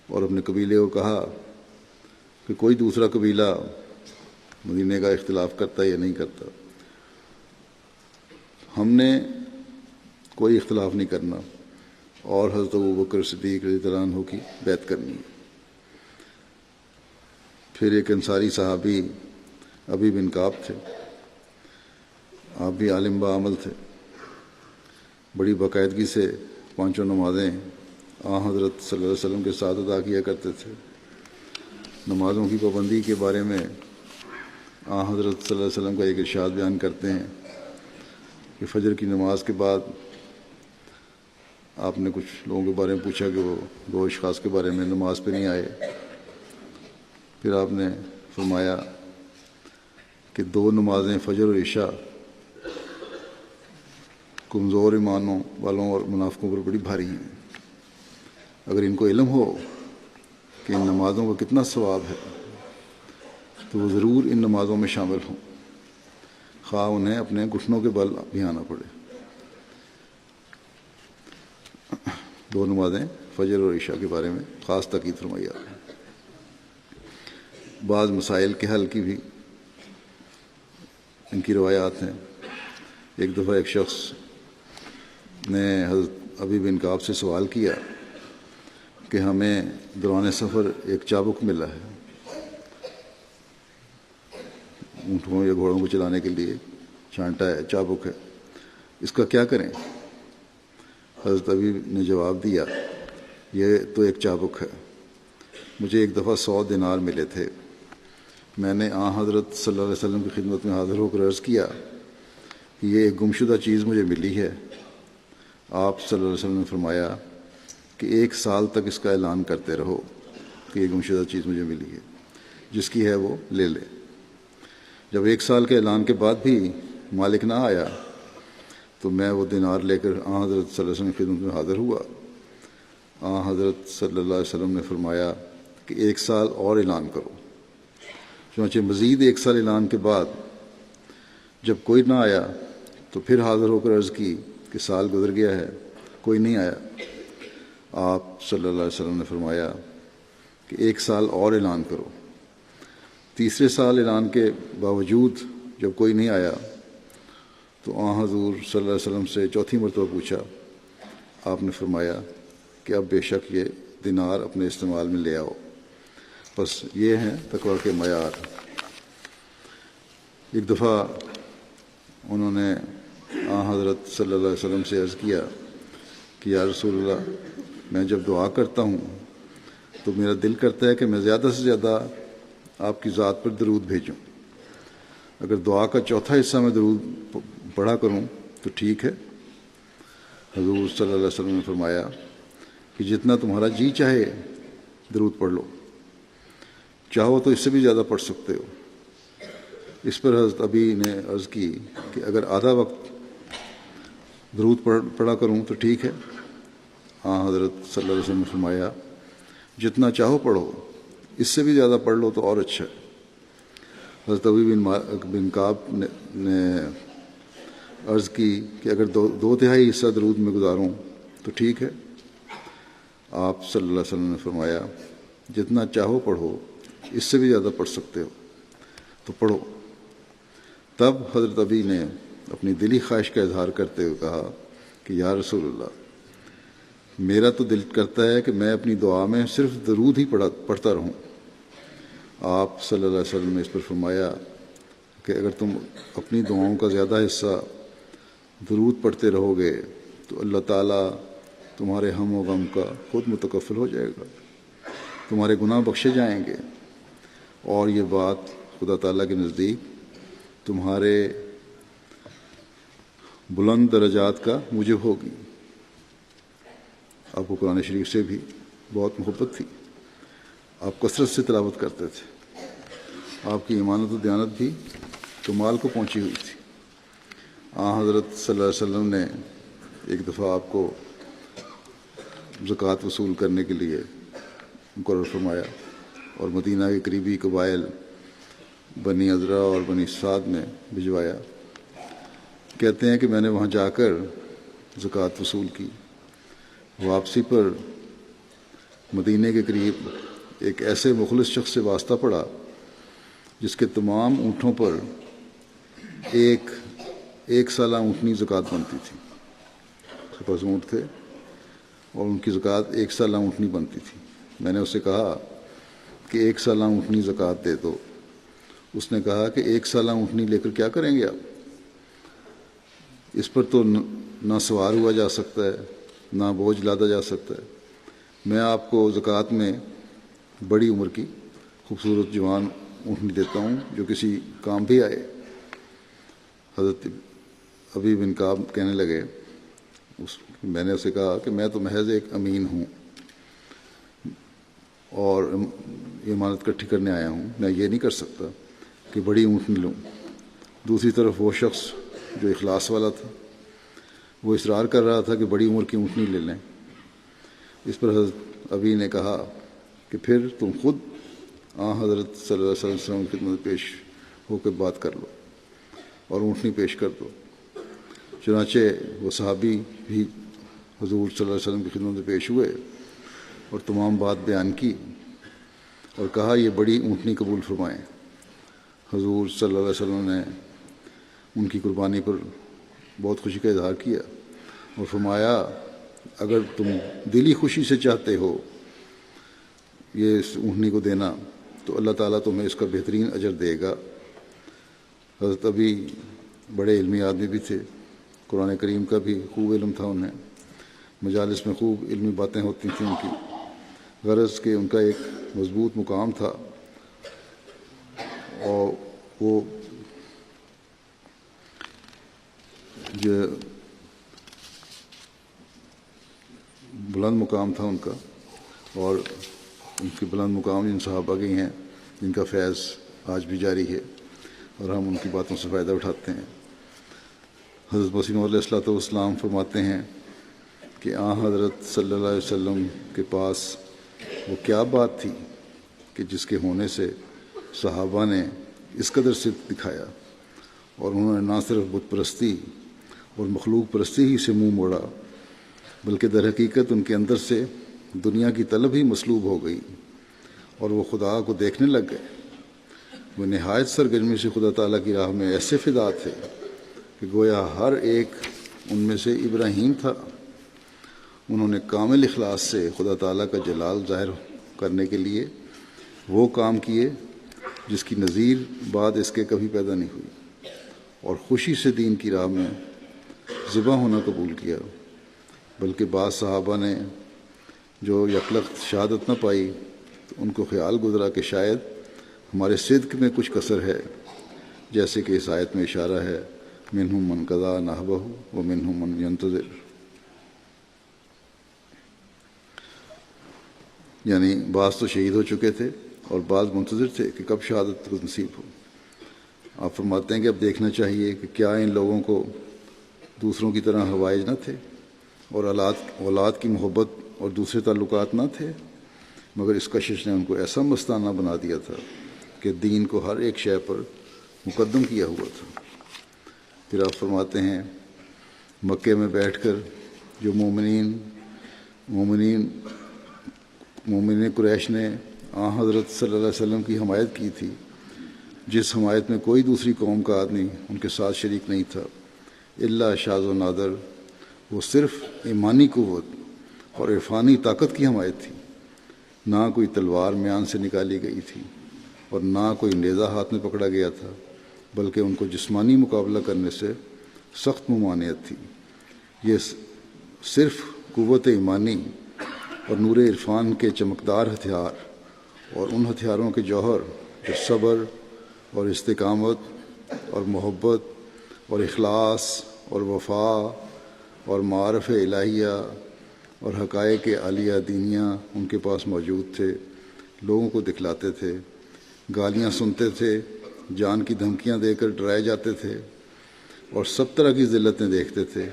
A: اور اپنے قبیلے کو کہا کہ کوئی دوسرا قبیلہ مدینے کا اختلاف کرتا یا نہیں کرتا، ہم نے کوئی اختلاف نہیں کرنا اور حضرت ابوبکر صدیق رضی اللہ عنہ کی بیعت کرنی ہے۔ پھر ایک انصاری صحابی ابی بن کعب تھے، آپ بھی عالم بعمل تھے، بڑی باقاعدگی سے پانچوں نمازیں حضرت صلی اللہ علیہ وسلم کے ساتھ ادا کیا کرتے تھے۔ نمازوں کی پابندی کے بارے میں حضرت صلی اللہ علیہ وسلم کا ایک ارشاد بیان کرتے ہیں کہ فجر کی نماز کے بعد آپ نے کچھ لوگوں کے بارے میں پوچھا کہ وہ دو اشخاص کے بارے میں نماز پہ نہیں آئے۔ پھر آپ نے فرمایا کہ دو نمازیں فجر اور عشاء کمزور ایمانوں والوں اور منافقوں پر بڑی بھاری ہیں، اگر ان کو علم ہو کہ ان نمازوں کا کتنا ثواب ہے تو وہ ضرور ان نمازوں میں شامل ہوں، خواہ انہیں اپنے گھٹنوں کے بل بھی آنا پڑے۔ دو نمازیں فجر اور عشاء کے بارے میں خاص تاکید فرمائی آپ نے۔ بعض مسائل کے حل کی بھی ان کی روایات ہیں۔ ایک دفعہ ایک شخص نے حضرت ابی بن کعب سے سوال کیا کہ ہمیں دوران سفر ایک چابک ملا ہے، اونٹوں یا گھوڑوں کو چلانے کے لیے چھانٹا ہے، چابک ہے، اس کا کیا کریں؟ حضرت ابی نے جواب دیا، یہ تو ایک چابک ہے، مجھے ایک دفعہ 100 دینار ملے تھے، میں نے حضرت صلی اللہ علیہ وسلم کی خدمت میں حاضر ہو کر عرض کیا کہ یہ ایک گمشدہ چیز مجھے ملی ہے۔ آپ صلی اللہ علیہ وسلم نے فرمایا کہ 1 سال تک اس کا اعلان کرتے رہو کہ یہ گمشدہ چیز مجھے ملی ہے، جس کی ہے وہ لے لے۔ جب 1 سال کے اعلان کے بعد بھی مالک نہ آیا تو میں وہ دینار لے کر حضرت صلی اللہ علیہ وسلم کی خدمت میں حاضر ہوا۔ حضرت صلی اللہ علیہ وسلم نے فرمایا کہ 1 سال اور اعلان کرو۔ چنانچہ مزید 1 سال اعلان کے بعد جب کوئی نہ آیا تو پھر حاضر ہو کر عرض کی کہ سال گزر گیا ہے، کوئی نہیں آیا۔ آپ صلی اللہ علیہ وسلم نے فرمایا کہ 1 سال اور اعلان کرو۔ تیسرے سال اعلان کے باوجود جب کوئی نہیں آیا تو حضور صلی اللہ علیہ وسلم سے چوتھی مرتبہ پوچھا۔ آپ نے فرمایا کہ اب بے شک یہ دینار اپنے استعمال میں لے آؤ۔ بس یہ ہیں تقویٰ کے معیار۔ ایک دفعہ انہوں نے حضرت صلی اللہ علیہ وسلم سے عرض کیا کہ یا رسول اللہ، میں جب دعا کرتا ہوں تو میرا دل کرتا ہے کہ میں زیادہ سے زیادہ آپ کی ذات پر درود بھیجوں، اگر دعا کا چوتھا حصہ میں درود پڑھا کروں تو ٹھیک ہے؟ حضور صلی اللہ علیہ وسلم نے فرمایا کہ جتنا تمہارا جی چاہے درود پڑھ لو، چاہو تو اس سے بھی زیادہ پڑھ سکتے ہو۔ اس پر حضرت ابی نے عرض کی کہ اگر آدھا وقت درود پڑھا کروں تو ٹھیک ہے؟ حضرت صلی اللہ علیہ وسلم نے فرمایا جتنا چاہو پڑھو، اس سے بھی زیادہ پڑھ لو تو اور اچھا ہے۔ حضرت ابی بن کعب نے عرض کی کہ اگر دو تہائی حصہ درود میں گزاروں تو ٹھیک ہے۔ آپ صلی اللہ علیہ وسلم نے فرمایا جتنا چاہو پڑھو، اس سے بھی زیادہ پڑھ سکتے ہو تو پڑھو۔ تب حضرت ابی نے اپنی دلی خواہش کا اظہار کرتے ہوئے کہا کہ یا رسول اللہ، میرا تو دل کرتا ہے کہ میں اپنی دعا میں صرف درود ہی پڑھتا رہوں۔ آپ صلی اللہ علیہ وسلم نے اس پر فرمایا کہ اگر تم اپنی دعاؤں کا زیادہ حصہ درود پڑھتے رہو گے تو اللہ تعالیٰ تمہارے ہم و غم کا خود متکفل ہو جائے گا، تمہارے گناہ بخشے جائیں گے، اور یہ بات خدا تعالیٰ کے نزدیک تمہارے بلند درجات کا موجب ہوگی۔ آپ کو قرآن شریف سے بھی بہت محبت تھی، آپ کثرت سے تلاوت کرتے تھے، آپ کی ایمانت و دیانت بھی کمال کو پہنچی ہوئی تھی۔ حضرت صلی اللہ علیہ وسلم نے ایک دفعہ آپ کو زکوٰۃ وصول کرنے کے لیے مقرر فرمایا اور مدینہ کے قریبی قبائل بنی عذرا اور بنی سعد میں بھجوایا۔ کہتے ہیں کہ میں نے وہاں جا کر زکوٰۃ وصول کی۔ واپسی پر مدینے کے قریب ایک ایسے مخلص شخص سے واسطہ پڑا جس کے تمام اونٹوں پر ایک سالہ اونٹنی زکوٰۃ بنتی تھی۔ اس کے پاس اونٹ تھے اور ان کی زکوٰۃ ایک سالہ اونٹنی بنتی تھی۔ میں نے اسے کہا کہ ایک سالہ اونٹنی زکوٰۃ دے دو۔ اس نے کہا کہ ایک سالہ اونٹنی لے کر کیا کریں گے آپ؟ اس پر تو نہ سوار ہوا جا سکتا ہے، نہ بوجھ لادا جا سکتا ہے۔ میں آپ کو زکوٰۃ میں بڑی عمر کی خوبصورت جوان اونٹنی دیتا ہوں جو کسی کام بھی آئے۔ حضرت ابی بن کعب کہنے لگے، میں نے اسے کہا کہ میں تو محض ایک امین ہوں اور امانت اکٹھی کرنے آیا ہوں، میں یہ نہیں کر سکتا کہ بڑی اونٹنی لوں۔ دوسری طرف وہ شخص جو اخلاص والا تھا وہ اصرار کر رہا تھا کہ بڑی عمر کی اونٹنی لے لیں۔ اس پر حضرت ابی نے کہا کہ پھر تم خود حضرت صلی اللہ علیہ وسلم کی خدمت پیش ہو کے بات کر لو اور اونٹنی پیش کر دو۔ چنانچہ وہ صحابی بھی حضور صلی اللہ علیہ وسلم کی خدمت میں پیش ہوئے اور تمام بات بیان کی اور کہا یہ بڑی اونٹنی قبول فرمائیں۔ حضور صلی اللہ علیہ وسلم نے ان کی قربانی پر بہت خوشی کا اظہار کیا اور فرمایا اگر تم دلی خوشی سے چاہتے ہو یہ اس اونٹنی کو دینا تو اللہ تعالیٰ تمہیں اس کا بہترین اجر دے گا۔ حضرت ابھی بڑے علمی آدمی بھی تھے، قرآن کریم کا بھی خوب علم تھا انہیں، مجالس میں خوب علمی باتیں ہوتی تھیں ان کی، غرض کہ ان کا ایک مضبوط مقام تھا اور وہ جو بلند مقام تھا ان کا، اور ان کے بلند مقام جن صحابہ کے ہیں جن کا فیض آج بھی جاری ہے اور ہم ان کی باتوں سے فائدہ اٹھاتے ہیں۔ حضرت مسیح علیہ الصلوۃ والسلام فرماتے ہیں کہ حضرت صلی اللہ علیہ وسلم کے پاس وہ کیا بات تھی کہ جس کے ہونے سے صحابہ نے اس قدر صدق دکھایا اور انہوں نے نہ صرف بت پرستی اور مخلوق پرستی ہی سے منہ موڑا بلکہ در حقیقت ان کے اندر سے دنیا کی طلب ہی مسلوب ہو گئی اور وہ خدا کو دیکھنے لگ گئے۔ وہ نہایت سرگرمی سے خدا تعالیٰ کی راہ میں ایسے فدا تھے کہ گویا ہر ایک ان میں سے ابراہیم تھا۔ انہوں نے کامل اخلاص سے خدا تعالیٰ کا جلال ظاہر کرنے کے لیے وہ کام کیے جس کی نظیر بعد اس کے کبھی پیدا نہیں ہوئی، اور خوشی سے دین کی راہ میں ذبح ہونا قبول کیا۔ بلکہ بعض صحابہ نے جو یکلخت شہادت نہ پائی تو ان کو خیال گزرا کہ شاید ہمارے صدق میں کچھ کسر ہے، جیسے کہ اس آیت میں اشارہ ہے منہم من قضا نحبہ ومنہم من ینتظر، یعنی بعض تو شہید ہو چکے تھے اور بعض منتظر تھے کہ کب شہادت کو نصیب ہو۔ آپ فرماتے ہیں کہ اب دیکھنا چاہیے کہ کیا ان لوگوں کو دوسروں کی طرح حوائج نہ تھے اور اولاد کی محبت اور دوسرے تعلقات نہ تھے؟ مگر اس کشش نے ان کو ایسا مستانہ بنا دیا تھا کہ دین کو ہر ایک شے پر مقدم کیا ہوا تھا۔ پھر آپ فرماتے ہیں مکے میں بیٹھ کر جو مومنین قریش نے حضرت صلی اللہ علیہ وسلم کی حمایت کی تھی، جس حمایت میں کوئی دوسری قوم کا آدمی ان کے ساتھ شریک نہیں تھا الا شاذ و نادر، وہ صرف ایمانی قوت اور عرفانی طاقت کی حمایت تھی۔ نہ کوئی تلوار میان سے نکالی گئی تھی اور نہ کوئی نیزہ ہاتھ میں پکڑا گیا تھا، بلکہ ان کو جسمانی مقابلہ کرنے سے سخت ممانعت تھی۔ یہ صرف قوت ایمانی اور نور عرفان کے چمکدار ہتھیار اور ان ہتھیاروں کے جوہر جو صبر اور استقامت اور محبت اور اخلاص اور وفا اور معارف الہیہ اور حقائق عالیہ دینیہ ان کے پاس موجود تھے، لوگوں کو دکھلاتے تھے، گالیاں سنتے تھے، جان کی دھمکیاں دے کر ڈرائے جاتے تھے اور سب طرح کی ذلتیں دیکھتے تھے،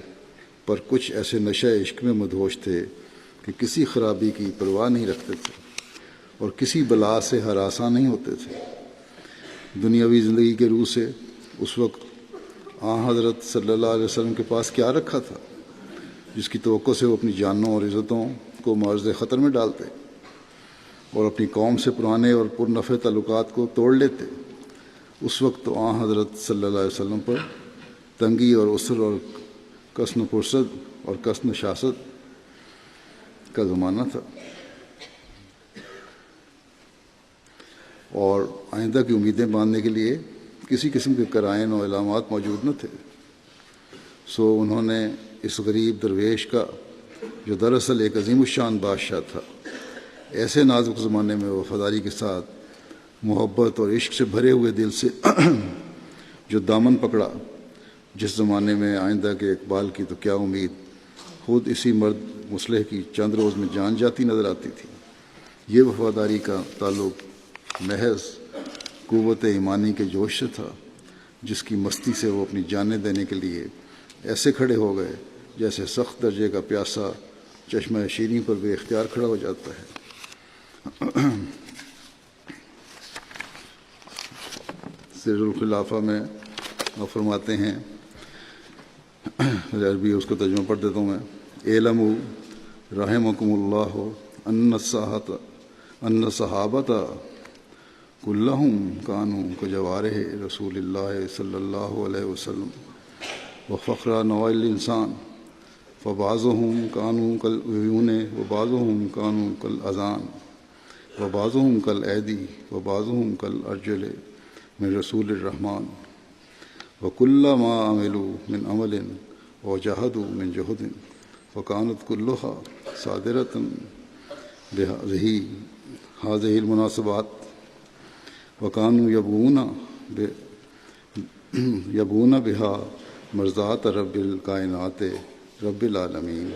A: پر کچھ ایسے نشہ عشق میں مدہوش تھے کہ کسی خرابی کی پرواہ نہیں رکھتے تھے اور کسی بلا سے ہراساں نہیں ہوتے تھے۔ دنیاوی زندگی کے روح سے اس وقت حضرت صلی اللہ علیہ وسلم کے پاس کیا رکھا تھا جس کی توقع سے وہ اپنی جانوں اور عزتوں کو معرض خطر میں ڈالتے اور اپنی قوم سے پرانے اور پرنفع تعلقات کو توڑ لیتے۔ اس وقت تو حضرت صلی اللہ علیہ وسلم پر تنگی اور عسر اور کسن فرصت اور کسن شاست کا زمانہ تھا، اور آئندہ کی امیدیں باندھنے کے لیے کسی قسم کے قرائن و علامات موجود نہ تھے۔ سو انہوں نے اس غریب درویش کا، جو دراصل ایک عظیم الشان بادشاہ تھا، ایسے نازک زمانے میں وفاداری کے ساتھ محبت اور عشق سے بھرے ہوئے دل سے جو دامن پکڑا، جس زمانے میں آئندہ کے اقبال کی تو کیا امید، خود اسی مرد مصلح کی چند روز میں جان جاتی نظر آتی تھی۔ یہ وفاداری کا تعلق محض قوت ایمانی کے جوش سے تھا، جس کی مستی سے وہ اپنی جانیں دینے کے لیے ایسے کھڑے ہو گئے جیسے سخت درجے کا پیاسا چشمہ شیریں پر بے اختیار کھڑا ہو جاتا ہے۔ سر الخلافہ میں آپ فرماتے ہیں، عربی اس کا ترجمہ پڑھ دیتا ہوں میں، اعلموا رحمکم اللہ ان صحابۃ کلہم کانوا کجوارح رسول اللہ صلی اللہ علیہ وسلم وفخر نوع الانسان فبعضهم کانوا کالعیون وبعضهم کانوا کالاذان وبعضهم کالایدی وبعضهم کالارجل من رسول الرحمن وکلما عملوا من عمل وجاہدوا من جہد فکانت کلها صادرة بهذه المناسبات وکانوا یبغون بها مرضات رب الکائنات رب العالمین۔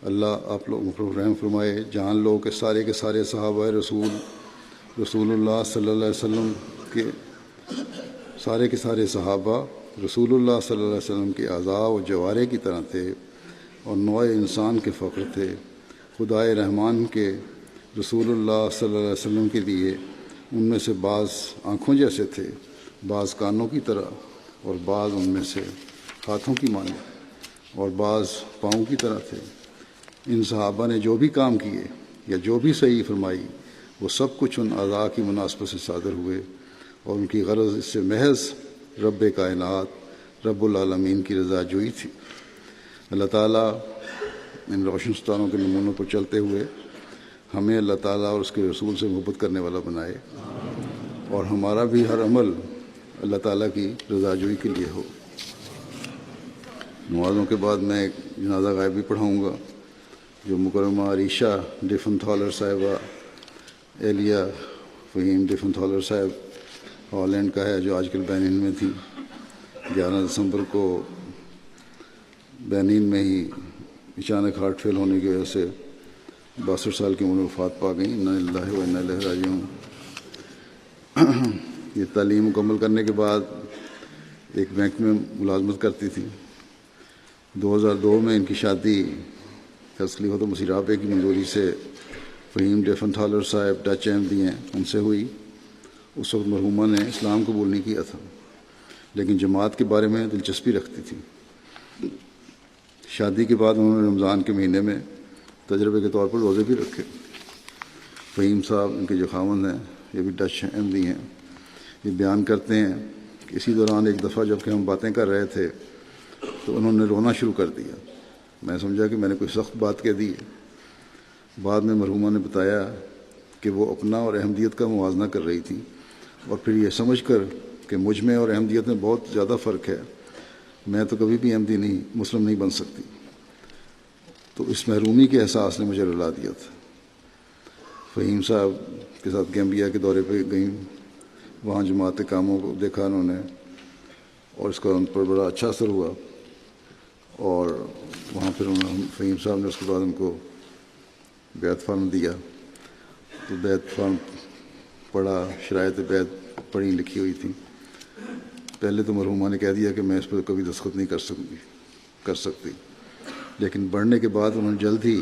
A: اللہ آپ لوگ رحم فرمائے، جان لو کہ سارے کے سارے صحابہ رسول اللہ صلی اللہ علیہ وسلم کے سارے کے سارے صحابہ رسول اللہ صلی اللہ علیہ وسلم کے اعضاء و جوارح کی طرح تھے اور نوع انسان کے فخر تھے۔ خدائے رحمان کے رسول اللہ صلی اللہ علیہ وسلم کے لیے ان میں سے بعض آنکھوں جیسے تھے، بعض کانوں کی طرح اور بعض ان میں سے ہاتھوں کی مانند اور بعض پاؤں کی طرح تھے۔ ان صحابہ نے جو بھی کام کیے یا جو بھی صحیح فرمائی، وہ سب کچھ ان اعضاء کی مناسبت سے صادر ہوئے، اور ان کی غرض اس سے محض رب کائنات رب العالمین کی رضا جوئی تھی۔ اللہ تعالیٰ ان روشن ستاروں کے نمونوں پر چلتے ہوئے ہمیں اللہ تعالیٰ اور اس کے رسول سے محبت کرنے والا بنائے، اور ہمارا بھی ہر عمل اللہ تعالیٰ کی رضا جوئی کے لیے ہو۔ نمازوں کے بعد میں ایک جنازہ غائبی پڑھاؤں گا، جو مکرمہ عریشہ ڈیفن تھالر صاحبہ ایلیا فہیم ڈیفن تھالر صاحب ہالینڈ کا ہے، جو آج کل بینین میں تھی۔ 11 دسمبر کو بینین میں ہی اچانک ہارٹ فیل ہونے کی وجہ سے 62 سال کی عمر میں وفات پا گئیں۔ انا للہ و انا الیہ راجعون۔ یہ تعلیم مکمل کرنے کے بعد ایک بینک میں ملازمت کرتی تھی۔ 2002 میں ان کی شادی خلیفۃ مسیح رابع کی منظوری سے فہیم ڈیفنتھالر صاحب ڈچ احمدی ہیں، ان سے ہوئی۔ اس وقت مرحومہ نے اسلام قبول نہیں کیا تھا، لیکن جماعت کے بارے میں دلچسپی رکھتی تھی۔ شادی کے بعد انہوں نے رمضان کے مہینے میں تجربے کے طور پر روزے بھی رکھے۔ فہیم صاحب ان کے جو خاوند ہیں یہ بھی ڈچ احمدی ہیں، یہ بیان کرتے ہیں کہ اسی دوران ایک دفعہ جب کہ ہم باتیں کر رہے تھے تو انہوں نے رونا شروع کر دیا۔ میں سمجھا کہ میں نے کوئی سخت بات کہہ دی ہے۔ بعد میں مرحومہ نے بتایا کہ وہ اپنا اور احمدیت کا موازنہ کر رہی تھی، اور پھر یہ سمجھ کر کہ مجھ میں اور احمدیت میں بہت زیادہ فرق ہے، میں تو کبھی بھی احمدی نہیں، مسلم نہیں بن سکتی، تو اس محرومی کے احساس نے مجھے رلا دیا تھا۔ فہیم صاحب کے ساتھ گیمبیا کے دورے پہ گئیں، وہاں جماعت کاموں کو دیکھا انہوں نے، اور اس کا ان پر بڑا اچھا اثر ہوا، اور وہاں پھر فہیم صاحب نے اس کے بعد ان کو بیعت فارم دیا، تو بیعت فارم پڑھا، شرائط بیعت پڑھی لکھی ہوئی تھی۔ پہلے تو مرحومہ نے کہہ دیا کہ میں اس پر کبھی دستخط نہیں کر سکتی، لیکن بڑھنے کے بعد انہوں نے جلد ہی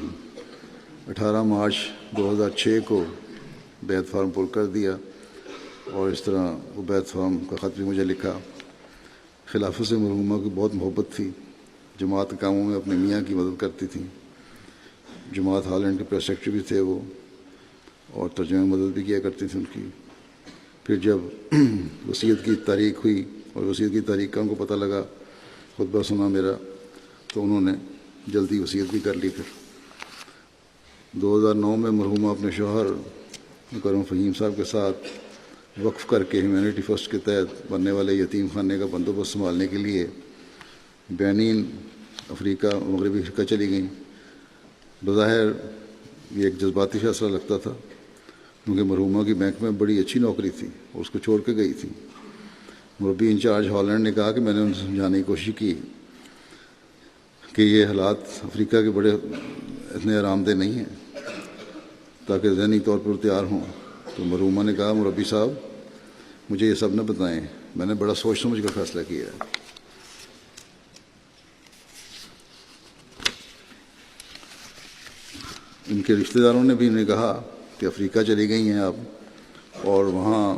A: 18 مارچ 2006 کو بیعت فارم پر کر دیا، اور اس طرح وہ بیعت فارم کا خط بھی مجھے لکھا۔ خلافت سے مرحومہ کی بہت محبت تھی، جماعت کے کاموں میں اپنے میاں کی مدد کرتی تھیں۔ جماعت ہالینڈ کے پریس سیکرٹری بھی تھے وہ، اور ترجمہ مدد بھی کیا کرتی تھی ان کی۔ پھر جب وصیت کی تاریخ ہوئی اور وصیت کی تاریخ کا ان کو پتہ لگا، خطبہ سنا میرا، تو انہوں نے جلدی وصیت بھی کر لی۔ پھر 2009 میں مرحومہ اپنے شوہر مکرم فہیم صاحب کے ساتھ وقف کر کے ہیومینٹی فرسٹ کے تحت بننے والے یتیم خانے کا بندوبست سنبھالنے کے لیے بینین افریقہ، مغربی افریقہ چلی گئیں۔ بظاہر یہ ایک جذباتی فیصلہ لگتا تھا، کیونکہ مرحومہ کی بینک میں بڑی اچھی نوکری تھی اور اس کو چھوڑ کے گئی تھی۔ مربی انچارج ہالینڈ نے کہا کہ میں نے ان سے سمجھانے کی کوشش کی کہ یہ حالات افریقہ کے بڑے اتنے آرام دہ نہیں ہیں، تاکہ ذہنی طور پر تیار ہوں۔ تو مرحومہ نے کہا مربی صاحب مجھے یہ سب نہ بتائیں، میں نے بڑا سوچ سمجھ کر فیصلہ کیا ہے۔ ان کے رشتہ داروں نے بھی انہیں کہا کہ افریقہ چلی گئی ہیں آپ، اور وہاں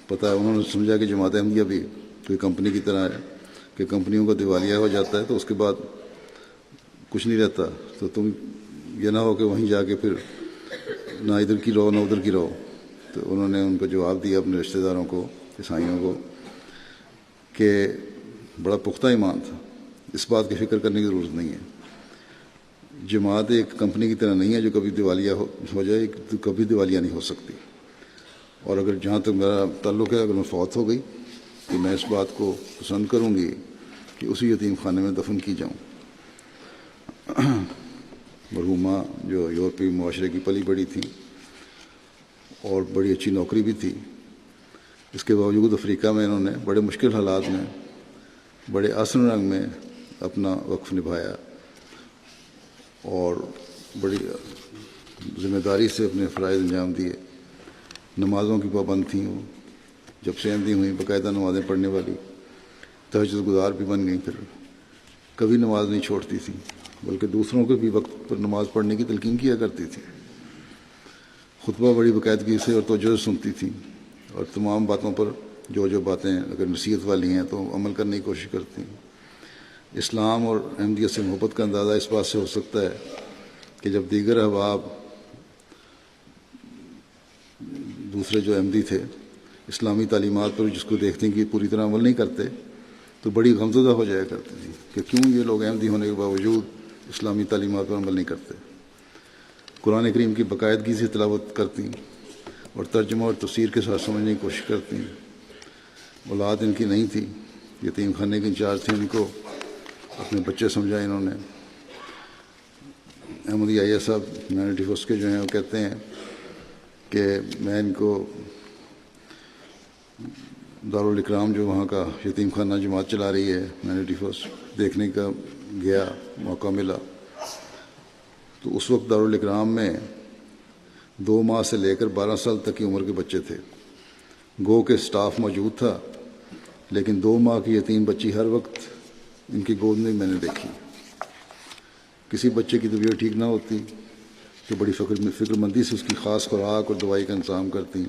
A: پتہ ہے انہوں نے سمجھا کہ جماعت احمدیہ بھی کوئی کمپنی کی طرح ہے کہ کمپنیوں کا دیوالیہ ہو جاتا ہے تو اس کے بعد کچھ نہیں رہتا، تو تم یہ نہ ہو کہ وہیں جا کے پھر نہ ادھر کی رہو نہ ادھر کی رہو۔ تو انہوں نے ان کو جواب دیا اپنے رشتہ داروں کو، عیسائیوں کو، کہ بڑا پختہ ایمان تھا، اس بات کی فکر کرنے کی ضرورت نہیں ہے۔ جماعت ایک کمپنی کی طرح نہیں ہے جو کبھی دیوالیہ ہو جائے، تو کبھی دیوالیہ نہیں ہو سکتی، اور اگر جہاں تک میرا تعلق ہے، اگر میں فوت ہو گئی تو میں اس بات کو پسند کروں گی کہ اسی یتیم خانے میں دفن کی جاؤں۔ مرحومہ جو یورپی معاشرے کی پلی بڑی تھی اور بڑی اچھی نوکری بھی تھی، اس کے باوجود افریقہ میں انہوں نے بڑے مشکل حالات میں بڑے آسن رنگ میں اپنا وقف نبھایا اور بڑی ذمہ داری سے اپنے فرائض انجام دیے۔ نمازوں کی پابند تھیں وہ، جب سے احمدی ہوئیں باقاعدہ نمازیں پڑھنے والی، تہجد گزار بھی بن گئیں، پھر کبھی نماز نہیں چھوڑتی تھیں، بلکہ دوسروں کو بھی وقت پر نماز پڑھنے کی تلقین کیا کرتی تھیں۔ خطبہ بڑی باقاعدگی سے اور توجہ سے سنتی تھیں، اور تمام باتوں پر جو باتیں اگر نصیحت والی ہیں تو عمل کرنے کی کوشش کرتی ہیں۔ اسلام اور احمدیت سے محبت کا اندازہ اس بات سے ہو سکتا ہے کہ جب دیگر احباب دوسرے جو احمدی تھے اسلامی تعلیمات پر جس کو دیکھتے ہیں کہ پوری طرح عمل نہیں کرتے تو بڑی غمزدہ ہو جایا کرتی تھی کہ کیوں یہ لوگ احمدی ہونے کے باوجود اسلامی تعلیمات پر عمل نہیں کرتے۔ قرآن کریم کی باقاعدگی سے تلاوت کرتی اور ترجمہ اور تفسیر کے ساتھ سمجھنے کی کوشش کرتی۔ اولاد ان کی نہیں تھی، یتیم خانے کے انچارج تھے، ان کو اپنے بچے سمجھائے انہوں نے۔ احمدی آئیہ صاحب ہیومینٹی فرسٹ کے جو ہیں وہ کہتے ہیں کہ میں ان کو دارالاکرام جو وہاں کا یتیم خانہ جماعت چلا رہی ہے ہیومینٹی فرسٹ دیکھنے کا گیا، موقع ملا، تو اس وقت دارالاکرام میں 2 ماہ سے لے کر 12 سال تک کی عمر کے بچے تھے، گو کہ سٹاف موجود تھا، لیکن 2 ماہ کی یتیم بچی ہر وقت ان کی گود میں نے دیکھی۔ کسی بچے کی طبیعت ٹھیک نہ ہوتی کہ بڑی فکر مندی سے اس کی خاص خوراک اور دوائی کا انتظام کرتی.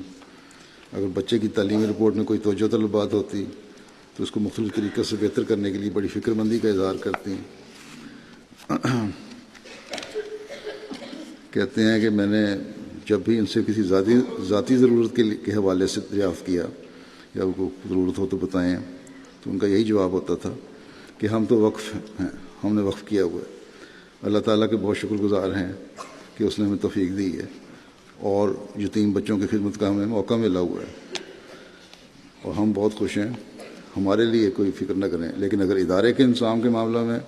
A: اگر بچے کی تعلیمی رپورٹ میں کوئی توجہ طلبات ہوتی تو اس کو مختلف طریقے سے بہتر کرنے کے لیے بڑی فکر مندی کا اظہار کرتی. کہتے ہیں کہ میں نے جب بھی ان سے کسی ذاتی ضرورت کے حوالے سے دریافت کیا یا ان کو ضرورت ہو تو بتائیں، تو ان کا یہی جواب ہوتا تھا کہ ہم تو وقف ہیں، ہم نے وقف کیا ہوا ہے. اللہ تعالیٰ کے بہت شکر گزار ہیں کہ اس نے ہمیں توفیق دی ہے اور یتیم بچوں کی خدمت کا ہمیں موقع ملا ہوا ہے، اور ہم بہت خوش ہیں. ہمارے لیے کوئی فکر نہ کریں، لیکن اگر ادارے کے انتظام کے معاملہ میں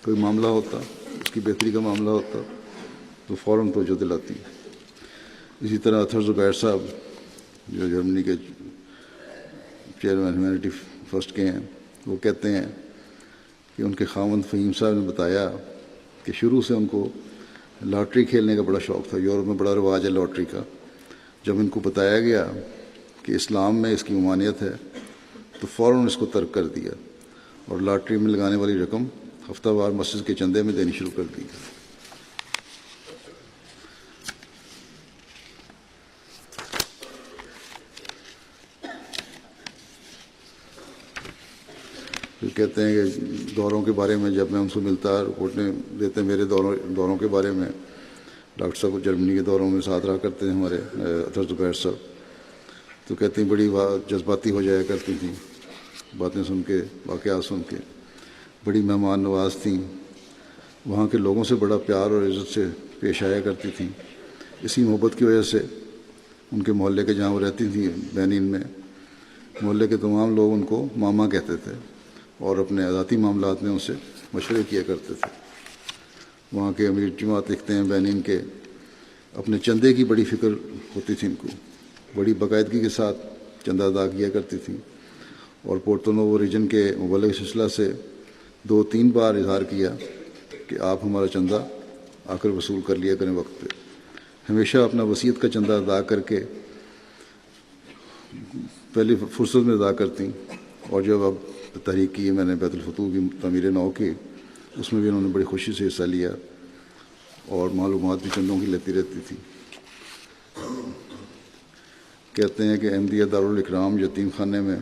A: کوئی معاملہ ہوتا، اس کی بہتری کا معاملہ ہوتا تو فوراً توجہ دلاتی. اسی طرح اطہر زبیر صاحب جو جرمنی کے چیئرمین ہیومینٹی فرسٹ کے ہیں، وہ کہتے ہیں کہ ان کے خاوند فہیم صاحب نے بتایا کہ شروع سے ان کو لاٹری کھیلنے کا بڑا شوق تھا. یورپ میں بڑا رواج ہے لاٹری کا. جب ان کو بتایا گیا کہ اسلام میں اس کی ممانعت ہے تو فوراً اس کو ترک کر دیا اور لاٹری میں لگانے والی رقم ہفتہ وار مسجد کے چندے میں دینی شروع کر دی. پھر کہتے ہیں کہ دوروں کے بارے میں جب میں ان سے ملتا، رپورٹیں دیتے میرے دوروں کے بارے میں. ڈاکٹر صاحب جرمنی کے دوروں میں ساتھ رہا کرتے ہیں ہمارے اطہر زبیر صاحب، تو کہتے ہیں بڑی جذباتی ہو جایا کرتی تھیں باتیں سن کے، واقعات سن کے. بڑی مہمان نواز تھیں، وہاں کے لوگوں سے بڑا پیار اور عزت سے پیش آیا کرتی تھیں. اسی محبت کی وجہ سے ان کے محلے کے جہاں وہ رہتی تھیں بینین میں، محلے کے تمام لوگ ان کو ماما کہتے تھے اور اپنے ذاتی معاملات میں ان سے مشورے کیا کرتے تھے. وہاں کے امیر جماعت لکھتے ہیں بینین کے اپنے چندے کی بڑی فکر ہوتی تھی ان کو، بڑی باقاعدگی کے ساتھ چندہ ادا کیا کرتی تھیں، اور پورٹو نوو ریجن کے مبلغ سلسلہ سے 2-3 بار اظہار کیا کہ آپ ہمارا چندہ آ کر وصول کر لیا کریں وقت پہ. ہمیشہ اپنا وصیت کا چندہ ادا کر کے پہلی فرصت میں ادا کرتی. اور جب اب تحریک کی میں نے بیت الفتوح کی تعمیر نو کی، اس میں بھی انہوں نے بڑی خوشی سے حصہ لیا اور معلومات بھی چندوں کی لیتی رہتی تھی. کہتے ہیں کہ احمدیہ دارالاکرام یتیم خانے میں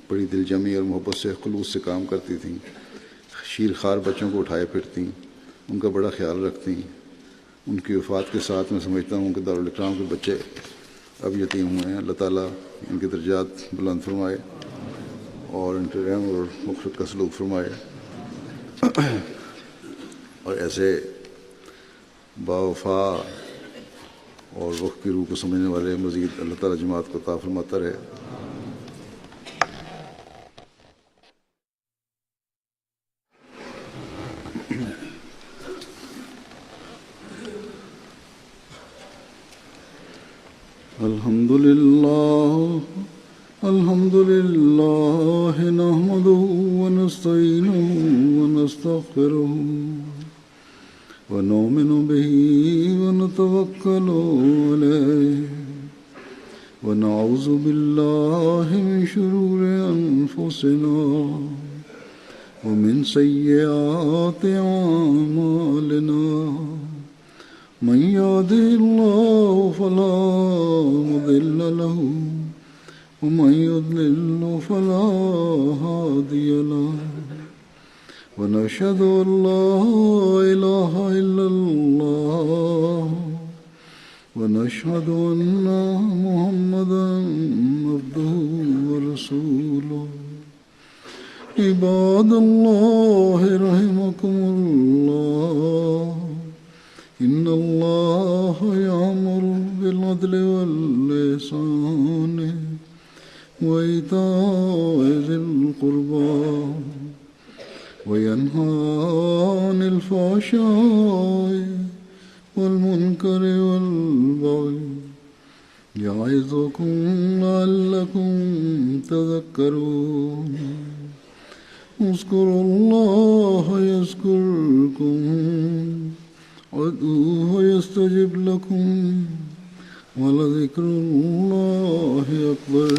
A: بڑی دل جمی اور محبت سے خلوص سے کام کرتی تھیں. شیر خوار بچوں کو اٹھائے پھرتیں، ان کا بڑا خیال رکھتیں. ان کی وفات کے ساتھ میں سمجھتا ہوں کہ دارالاکرام کے بچے اب یتیم ہوئے ہیں. اللہ تعالیٰ ان کے درجات بلند فرمائے اور ان کے رحم اور مغفرت کا سلوک فرمائے، اور ایسے باوفا اور وقت کی روح کو سمجھنے والے مزید اللہ تعالیٰ جماعت کو عطا فرماتا رہے. الحمد لله نحمده ونستعينه ونستغفره ونؤمن به ونتوكل عليه ونعوذ بالله من شرور أنفسنا ومن سيئات أعمالنا. من يهده الله فلا مضل له ومن يضلل فلا هادي له. ونشهد أن لا إله إلا الله ونشهد أن محمدا عبده ورسوله. عباد الله رحمكم الله، إن الله يأمر بالعدل والإحسان وإيتاء ذي القربى وينهى عن الفحشاء والمنكر والبغي يعظكم لعلكم تذكرون. اذكروا الله يذكركم وادعوه يستجب لكم ولذكر الله أكبر.